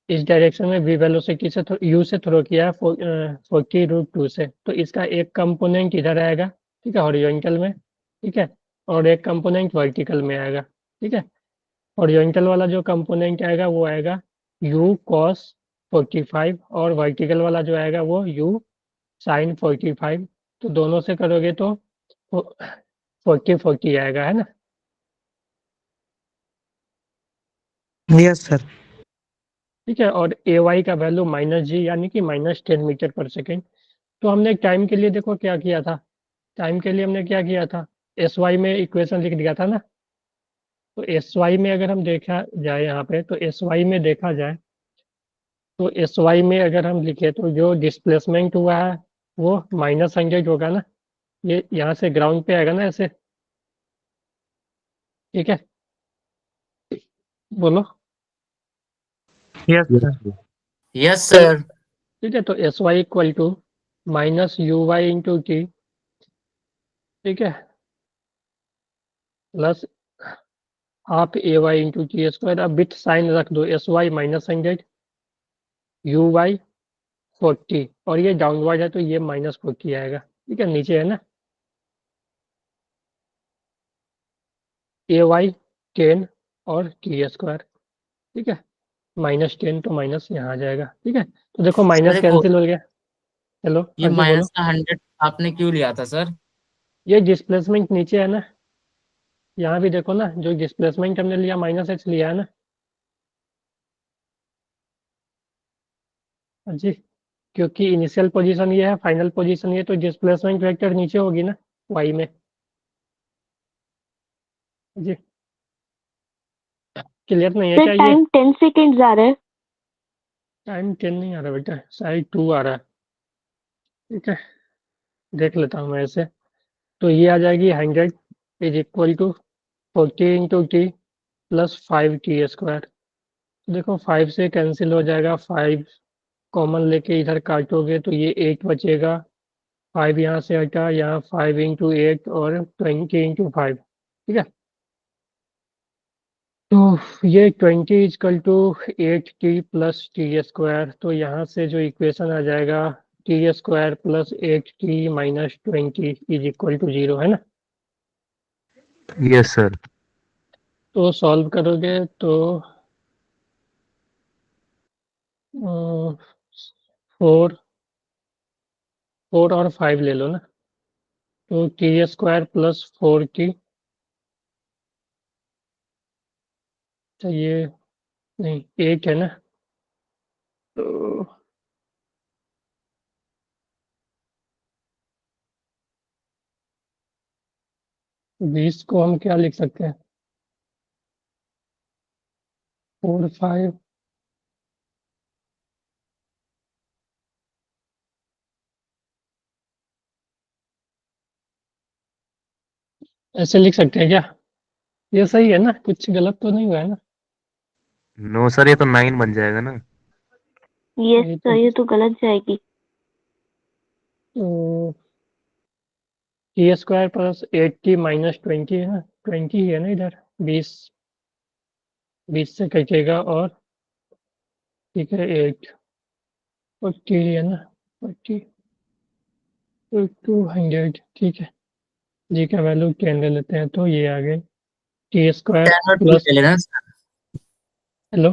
इस डायरेक्शन में v वेलोसिटी से u से थ्रो किया है 40√2 से, तो इसका एक कंपोनेंट इधर आएगा। ठीक है, हॉरिजॉन्टल में। ठीक है, और एक कंपोनेंट वर्टिकल में आएगा। ठीक है, हॉरिजॉन्टल वाला जो कंपोनेंट आएगा वो आएगा u cos 45, और वर्टिकल वाला जो आएगा वो u sin 45। तो दोनों से करोगे तो 40 आएगा, है ना। Yes sir. ठीक है, और ay का वैल्यू -g यानी कि -10 मीटर पर सेकेंड। तो हमने टाइम के लिए देखो क्या किया था, टाइम के लिए हमने क्या किया था, sy में इक्वेशन लिख दिया था ना। तो sy में अगर हम देखा जाए यहाँ पे, तो sy में देखा जाए, तो sy में अगर हम लिखे तो जो डिस्प्लेसमेंट हुआ है वो -100 होगा ना। ये यहाँ से ग्राउंड पे आएगा ना ऐसे। ठीक है, बोलो। Yes yes sir. Sir. Yes sir. ठीक है, तो sy equal to -uy into t. ठीक है, plus half ay into T square. अब बिट साइन रख दो, sy -100, uy 40, और ये डाउनवर्ड है तो ये -40 आएगा। ठीक है, नीचे है ना ay 10 और टी स्क्वायर। ठीक है, -10 तो माइनस यहाँ आ जाएगा। ठीक है, तो देखो माइनस सर कैंसिल हो गया। चलो ये आगे बोलो। माइनस का 100 आपने क्यों लिया था सर? ये डिस्प्लेसमेंट नीचे है ना, यहाँ भी देखो ना, जो डिस्प्लेसमेंट हमने लिया -h लिया है ना। हाँ जी, क्योंकि इनिशियल पोजीशन ये है, फाइनल पोजीशन ये, तो डिस्प्लेसमेंट वेक्टर नीचे होगी ना y में। जी, क्लियर नहीं है सर क्या ये? टाइम 10 सेकेंड्स आ रहा है। टाइम 10 नहीं आ रहा बेटा, शायद 2 आ रहा है। ठीक है, देख लेता हूँ मैं ऐसे। तो ये आ जाएगी 100 is equal to 40 into t plus 5t²। देखो 5 से कैंसिल हो जाएगा, 5 कॉमन लेके इधर काटोगे तो ये 8 बचेगा। 5 यहाँ से हटा, यहाँ 5 इंटू 8 और 20 इंटू 5। ठीक है, तो ये 20 is equal to 8t plus t²। तो यहाँ से जो इक्वेशन आ जाएगा t² plus 8t minus 20 is equal to 0, है ना। Yes sir. तो सॉल्व करोगे तो 4 और 5 ले लो ना, तो t² प्लस 4t। ये नहीं 8 है ना, तो 20 को हम क्या लिख सकते हैं, 4 5 ऐसे लिख सकते हैं क्या? ये सही है ना, कुछ गलत तो नहीं हुआ है ना? नो सर, ये तो 9 बन जाएगा ना। यस ये सर, तो ये तो गलत जाएगी। t² प्लस 8t माइनस 20 है ना, 20 ही है ना इधर। 20 20 से कटेगा, और ठीक है 8 और t है ना 40 तो 200। ठीक है, जी का वैल्यू 10 ले लेते हैं, तो ये आ गई t² 10 और 2 प्लस, ले लेना हेलो,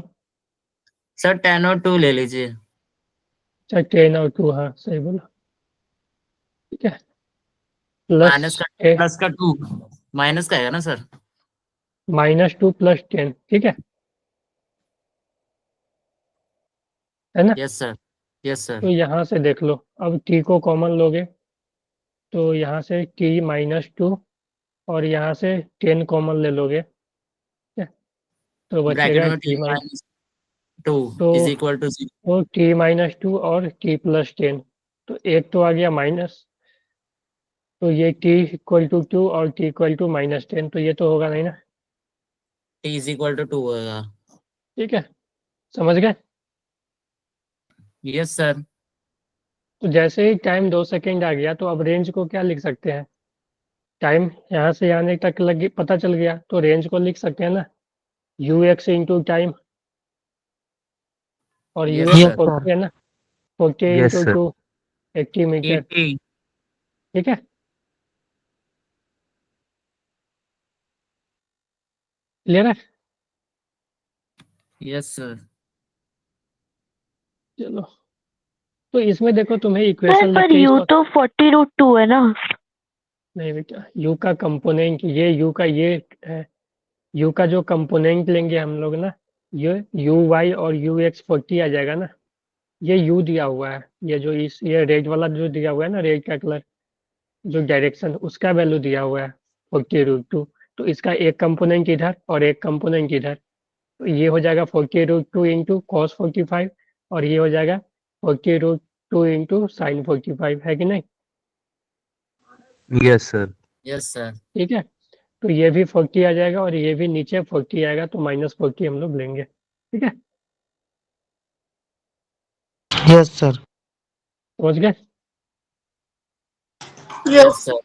सर। 10 और 2 ले लीजिए। अच्छा 10 और 2, हाँ सही बोला। ठीक है, प्लस प्लस का 2 माइनस का है ना सर? -2 प्लस 10। ठीक है ना। Yes sir. Yes sir. तो यहाँ से देख लो, अब t को कॉमन लोगे तो यहाँ से t -2 और यहाँ से 10 कॉमन ले लोगे, ठीक है, तो ब्रैकेट बचेगा में टी माइनस, माइनस टू तो इज इक्वल टू 0। वो t-2 और t+10, तो एक तो आ गया माइनस, तो ये t=2 और t=-10, तो ये तो होगा नहीं ना, टी इज इक्वल टू 2 होगा। ठीक है, समझ गए। Yes sir. तो जैसे ही टाइम 2 सेकेंड आ गया, तो अब रेंज को क्या लिख सकते हैं, टाइम यहाँ से आने तक लगी पता चल गया, तो रेंज को लिख सकते हैं ना, ux इंटू टाइम, और yes ux Yes, sir. sir. 40 है ना, 40 यस इंटू सर। 2, 80 मीटर, 80। ठीक है। क्लियर है। Yes sir. चलो, तो इसमें देखो तुम्हें सर इक्वेशन लिख पर के यू इसको, तो 40√2 है ना। नहीं बेटा, u का कंपोनेंट, ये u का ये है, u का जो कंपोनेंट लेंगे हम लोग ना, ये uy और ux 40 आ जाएगा ना, ये u दिया हुआ है, ये जो इस ये रेड वाला जो दिया हुआ है ना, रेड का कलर, जो डायरेक्शन उसका वैल्यू दिया हुआ है 40√2, तो इसका एक कंपोनेंट इधर और एक कंपोनेंट इधर, तो ये हो जाएगा 40√2 इंटू कॉस 45, और ये हो जाएगा 40√2 इंटू साइन 45, है कि नहीं, यस सर। Yes sir. ठीक है। तो ये भी 40 आ जाएगा और ये भी नीचे 40 आएगा, तो -40 हम लोग लेंगे, ठीक है, Yes, sir. समझ गए। Yes Yes. Sir.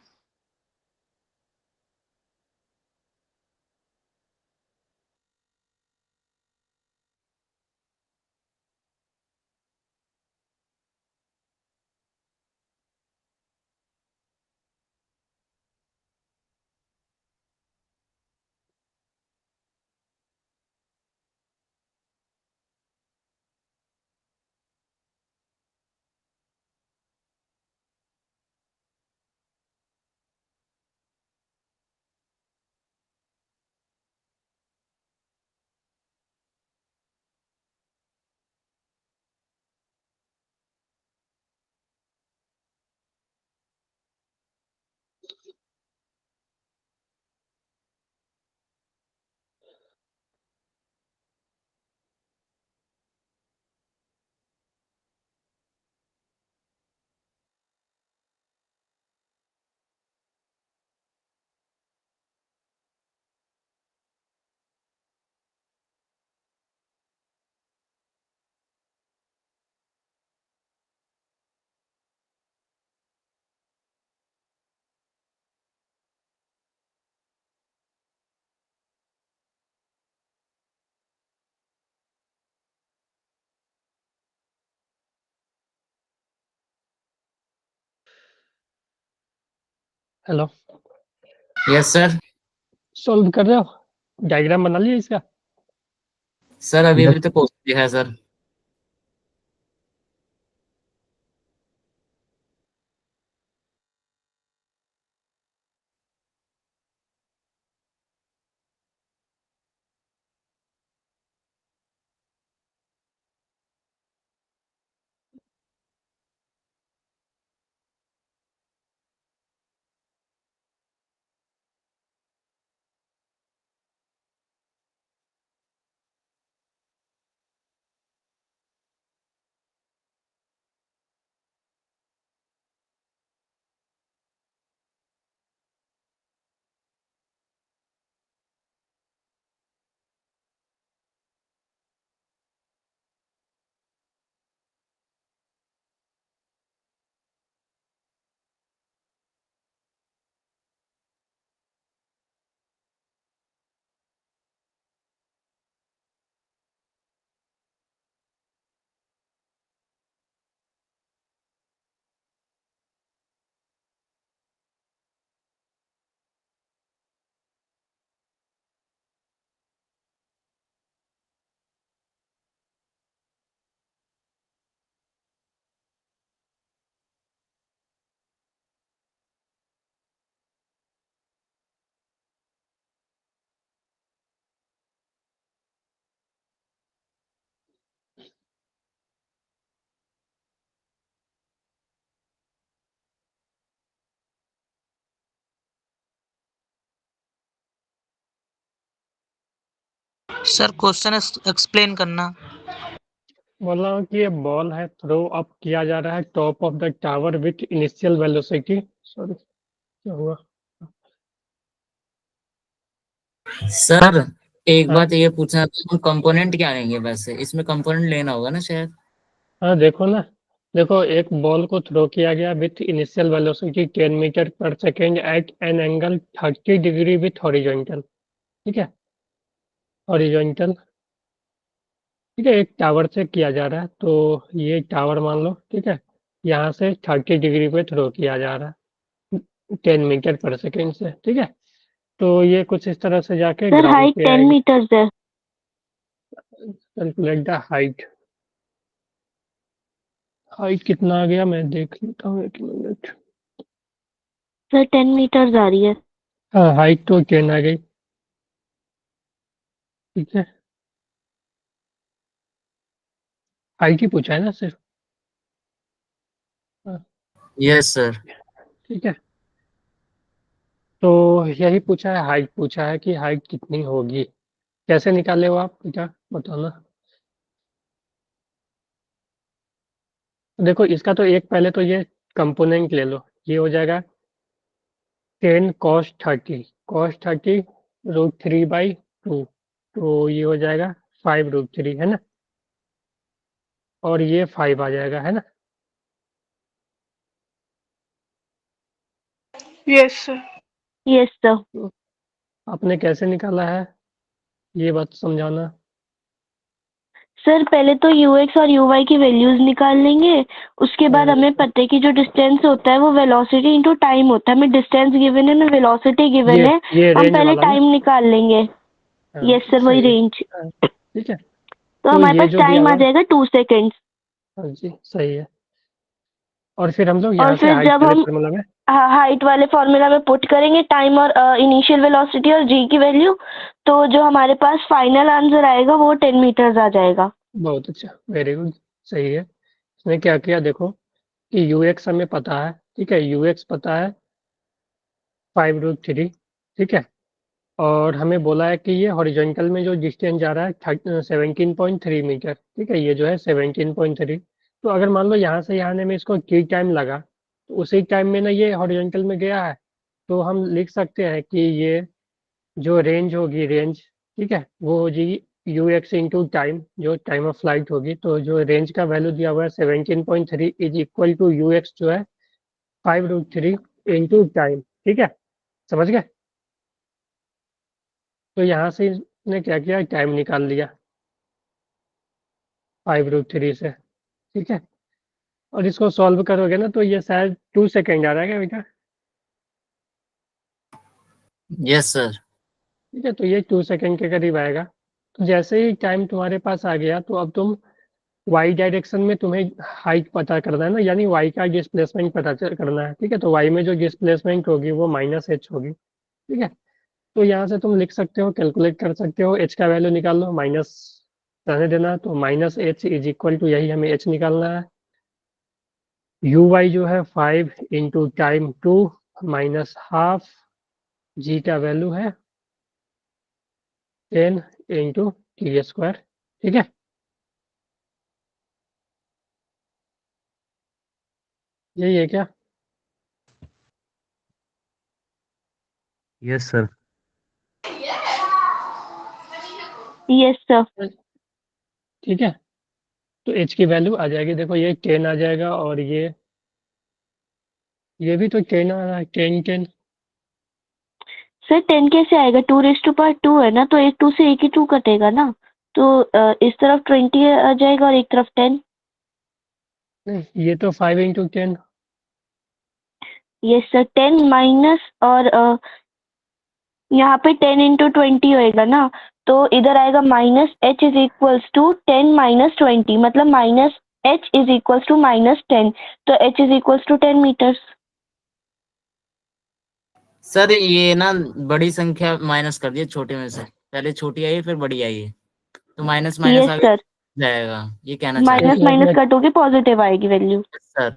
Hello, yes sir. Solve कर रहे हो, डायग्राम बना लिया इसका। सर अभी यस अभी तो क्वेश्चन है सर। सर क्वेश्चन एक्सप्लेन करना। बोल रहा हूँ कि ये बॉल है, थ्रो अप किया जा रहा है top of the tower with initial velocity. Sorry, क्या हुआ? सर एक हाँ बात ये पूछना था, हम कंपोनेंट क्या लेंगे? वैसे इसमें कंपोनेंट लेना होगा ना शायद। हाँ, देखो ना, देखो एक बॉल को थ्रो किया गया विथ इनिशियल वेलोसिटी 10 मीटर पर second at an angle 30 degree with horizontal. ठीक है, हॉरिजॉन्टल। ठीक है, एक टावर से किया जा रहा है, तो ये टावर मान लो। ठीक है, यहाँ से 30 डिग्री पे थ्रो किया जा रहा है 10 मीटर पर सेकेंड से। ठीक है, तो ये कुछ इस तरह से जाके सर ग्राउंड हाइट पे 10 आएगी। meters है। Calculate the height. हाइट कितना आ गया, मैं देख लेता हूँ, एक मिनट। सर 10 meters आ रही है। हाँ, हाइट तो 10 आ गई। ठीक है, हाइट ही पूछा है ना सिर्फ। हाँ, यस सर। ठीक है, तो यही पूछा है, हाइट पूछा है कि हाइट कितनी होगी। कैसे निकाले हो आप, बेटा बताना। देखो इसका तो एक पहले तो ये कंपोनेंट ले लो, ये हो जाएगा 10 cos 30 √3/2, तो ये हो जाएगा 5√3, है ना, और ये 5 आ जाएगा, है ना। Yes, sir. Yes sir. तो आपने कैसे निकाला है, ये बात समझाना। सर पहले तो यूएक्स और यूवाई की वैल्यूज निकाल लेंगे। उसके बाद हमें पता है कि जो डिस्टेंस होता है वो वेलोसिटी इनटू टाइम होता है। हमें डिस्टेंस गिवन है, हमें वेलोसिटी गिवन है। ये हम रेंज पहले वाला ना। टाइम निकाल लेंगे। हाँ, यस सर, वही सही है। रेंज। हाँ, ठीक है, तो तो हमारे ये पास जो दिया टाइम आ हुआ है। जाएगा 2 seconds। हाँ जी, सही है। और फिर हम लोग और यहाँ से फिर हाइट जब वाले हम फार्मूला में। हाइट वाले फॉर्मूला में पुट करेंगे टाइम और इनिशियल वेलोसिटी और जी की वैल्यू, तो जो हमारे पास फाइनल आंसर आएगा वो 10 meters आ जाएगा। बहुत अच्छा, वेरी गुड, सही है। इसने क्या किया देखो, कि यू एक्स हमें पता है। ठीक है, यू एक्स पता है 5√3। ठीक है, और हमें बोला है कि ये हॉरिजॉन्टल में जो डिस्टेंस जा रहा है 17.3 मीटर। ठीक है, ये जो है 17.3। तो अगर मान लो यहाँ से यहाँ आने में इसको टी टाइम लगा, तो उसी टाइम में ना ये हॉरिजॉन्टल में गया है, तो हम लिख सकते हैं कि ये जो रेंज होगी, रेंज, ठीक है, वो हो जाएगी यू एक्स इंटू टाइम, जो टाइम ऑफ फ्लाइट होगी। तो जो रेंज का वैल्यू दिया हुआ है 17.3 is equal to u x जो है 5√3 इंटू टाइम। ठीक है, समझ गए। तो यहाँ से इसने क्या किया, टाइम निकाल लिया 5√3 से। ठीक है, और इसको सॉल्व करोगे ना, तो ये शायद 2 सेकेंड आ रहा है क्या बेटा। Yes sir. ठीक है, तो ये 2 सेकेंड के करीब आएगा। तो जैसे ही टाइम तुम्हारे पास आ गया, तो अब तुम वाई डायरेक्शन में तुम्हें हाइट पता करना है ना, यानी वाई का डिस्प्लेसमेंट पता करना है। ठीक है, तो वाई में जो डिस्प्लेसमेंट होगी वो -h होगी। ठीक है, तो यहाँ से तुम लिख सकते हो, कैलकुलेट कर सकते हो, h का वैल्यू निकाल लो, माइनस रहने देना, तो -h इज इक्वल टू, यही हमें h निकालना है। यू वाई जो है 5 इंटू टाइम 2 माइनस हाफ, जी का वैल्यू है 10 इंटू t²। ठीक है, यही है क्या। Yes sir. Yes sir. ठीक है, तो h की वैल्यू आ जाएगी, देखो ये 10 आ जाएगा, और ये भी तो 10 आ रहा है, 10 10। सर 10 कैसे आएगा? 2⁻² है ना, तो एक 2 से एक ही 2 कटेगा ना। तो इस तरफ 20 आ जाएगा और एक तरफ 10। नहीं, ये तो 5 इंटू 10। यस सर, 10 माइनस और यहाँ पे 10 इंटू 20 होएगा ना, तो इधर आएगा -h इज इक्वल्स टू 10 - 20, मतलब -h इज इक्वल्स टू -10, तो h is equals to 10 meters। Sir ये ना बड़ी संख्या माइनस कर दिए छोटे में से, पहले छोटी आई फिर बड़ी आई है, तो माइनस माइनस यस आगे सर, जाएगा, ये कहना चाह रहे एक माइनस मिनट माइनस में, कटोगे पॉजिटिव आएगी वैल्यू। हैं सर।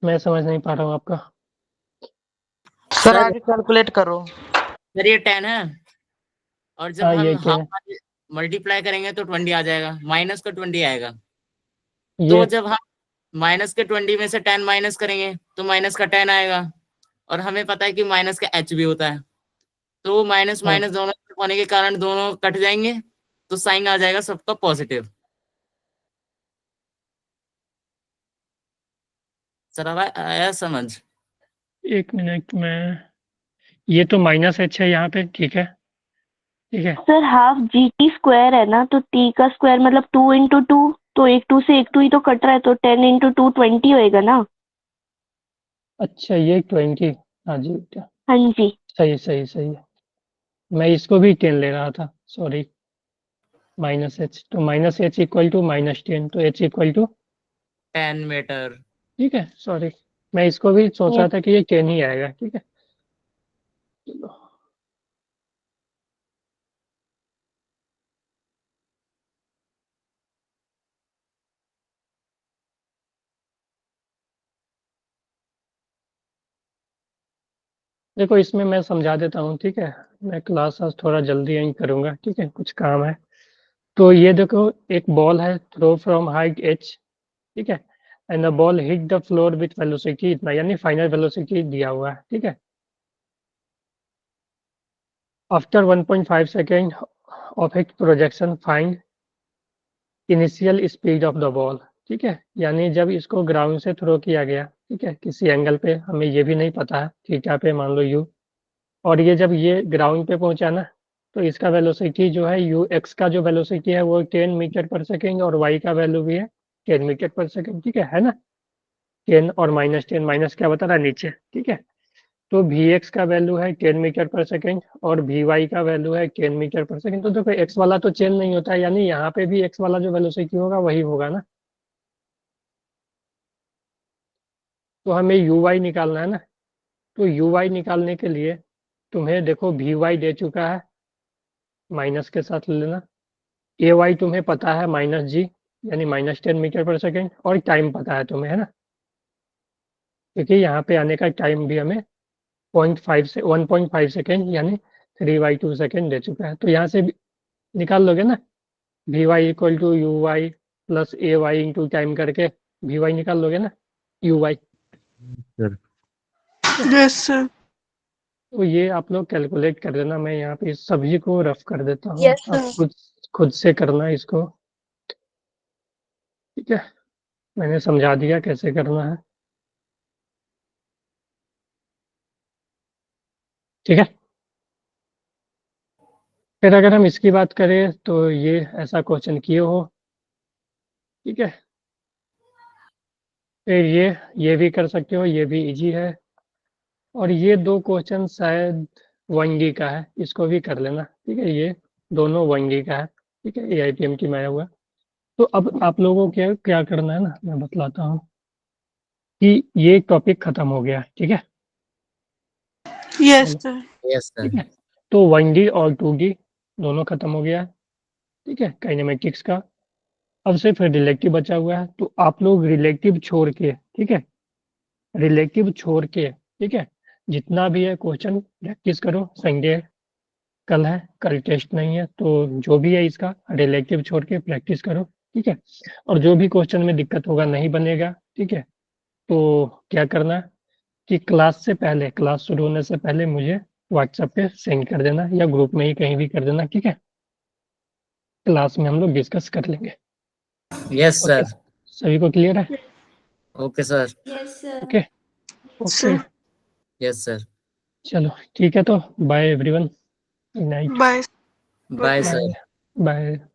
मैं समझ नहीं पा रहा हूँ आपका। सर सर आगे कैलकुलेट करो। सर ये 10 है, और जब हाँ, ये हम क्या हाफ है? मल्टीप्लाई करेंगे तो 20 आ जाएगा, माइनस का 20 आएगा। ये तो जब हम माइनस के 20 में से 10 माइनस करेंगे तो माइनस का 10 आएगा। और हमें पता है कि माइनस का एच भी होता है, तो माइनस हाँ, माइनस दोनों तरफ होने के कारण दोनों कट जाएंगे, तो साइन आ जाएगा सबका पॉजिटिव। सर आया समझ? एक मिनट में, ये तो माइनस एच है यहाँ पे, ठीक है, ठीक है। Sir half G T square है ना, तो टी का स्क्वायर मतलब 2 × 2, तो एक 2 से एक 2 ही तो कट रहा है, तो 10 × 2 20 होएगा ना। अच्छा, ये 20, हाँ जी, क्या हाँ जी। सही सही सही है। मैं इसको भी 10 ले रहा था, सॉरी। माइनस एच, तो माइनस एच इक्वल टू -10, तो एच इक्वल टू, 10 मीटर। ठीक है, सॉरी। मैं इसको भी सोच रहा यस था कि ये 10 ही आएगा, ठीक है। चलो, देखो इसमें मैं समझा देता हूँ, ठीक है। मैं क्लास आज थोड़ा जल्दी एंड करूँगा, ठीक है, कुछ काम है। तो ये देखो, एक बॉल है, थ्रो फ्रॉम हाइट h, ठीक है, and the ball hit the floor with velocity इतना, यानी फाइनल वेलोसिटी दिया हुआ है, ठीक है। After 1.5 second of it projection find initial speed of the ball, ठीक है। यानी जब इसको ग्राउंड से थ्रो किया गया, ठीक है, किसी एंगल पे, हमें ये भी नहीं पता है, थीटा पे मान लो u, और ये जब ये ग्राउंड पे पहुंचा ना, तो इसका वेलोसिटी जो है u x का जो वेलोसिटी है वो 10 मीटर पर सेकेंड, और y का वैल्यू भी है 10 मीटर पर सेकेंड, ठीक है ना। 10 और -10, माइनस क्या बता रहा है नीचे, ठीक है। तो Vx का वैल्यू है 10 मीटर पर सेकेंड, और Vy का वैल्यू है 10 मीटर पर सेकेंड। तो देखो x वाला तो चेंज नहीं होता है, यानी यहाँ पे भी x वाला जो वेलोसिटी होगा वही होगा ना। तो हमें uy निकालना है ना। तो uy निकालने के लिए तुम्हें देखो Vy दे चुका है, माइनस के साथ ले लेना। ay तुम्हें पता है -g, यानी -10 मीटर पर सेकेंड, और टाइम पता है तुम्हें, है ना, क्योंकि यहाँ पे आने का टाइम भी हमें 0.5 से 1.5 सेकेंड, यानी 3/2 सेकेंड दे चुका है। तो यहाँ से निकाल लोगे ना, Vy equal to u y plus a y into time करके Vy निकाल लोगे ना, uy। Sir Yes, sir. तो ये आप लोग कैलकुलेट कर देना, मैं यहाँ पे इस सभी को रफ कर देता हूँ, Yes, आप sir. खुद से करना इसको, ठीक है। मैंने समझा दिया कैसे करना है, ठीक है। फिर अगर हम इसकी बात करें तो ये ऐसा क्वेश्चन किए हो, ठीक है। फिर ये भी कर सकते हो, ये भी इजी है। और ये दो क्वेश्चन शायद 1D का है, इसको भी कर लेना, ठीक है। ये दोनों 1D का है, ठीक है, AIPM की माया हुआ। तो अब आप लोगों को क्या क्या करना है ना, मैं बतलाता हूँ कि ये टॉपिक खत्म हो गया, ठीक है। Yes, चलो, sir. Yes sir. ठीक है। तो 1D और 2D दोनों खत्म हो गया, ठीक है, काइनेमेटिक्स का। अब सिर्फ रिलेटिव बचा हुआ है, तो आप लोग रिलेटिव छोड़ के, ठीक है, रिलेटिव छोड़ के, ठीक है, जितना भी है क्वेश्चन प्रैक्टिस करो। संडे कल है, कल टेस्ट नहीं है, तो जो भी है इसका रिलेटिव छोड़ के प्रैक्टिस करो, ठीक है। और जो भी क्वेश्चन में दिक्कत होगा, नहीं बनेगा, ठीक है, तो क्या करना है कि क्लास से पहले, क्लास शुरू होने से पहले मुझे व्हाट्सएप पे सेंड कर देना, या ग्रुप में ही कहीं भी कर देना, ठीक है। क्लास में हम लोग डिस्कस कर लेंगे। Yes okay, sir. सभी को क्लियर है? Okay sir. Yes, sir. Okay, okay, Sir. Yes sir. चलो ठीक है, तो bye everyone, good night, Bye. Bye Good sir. Bye bye.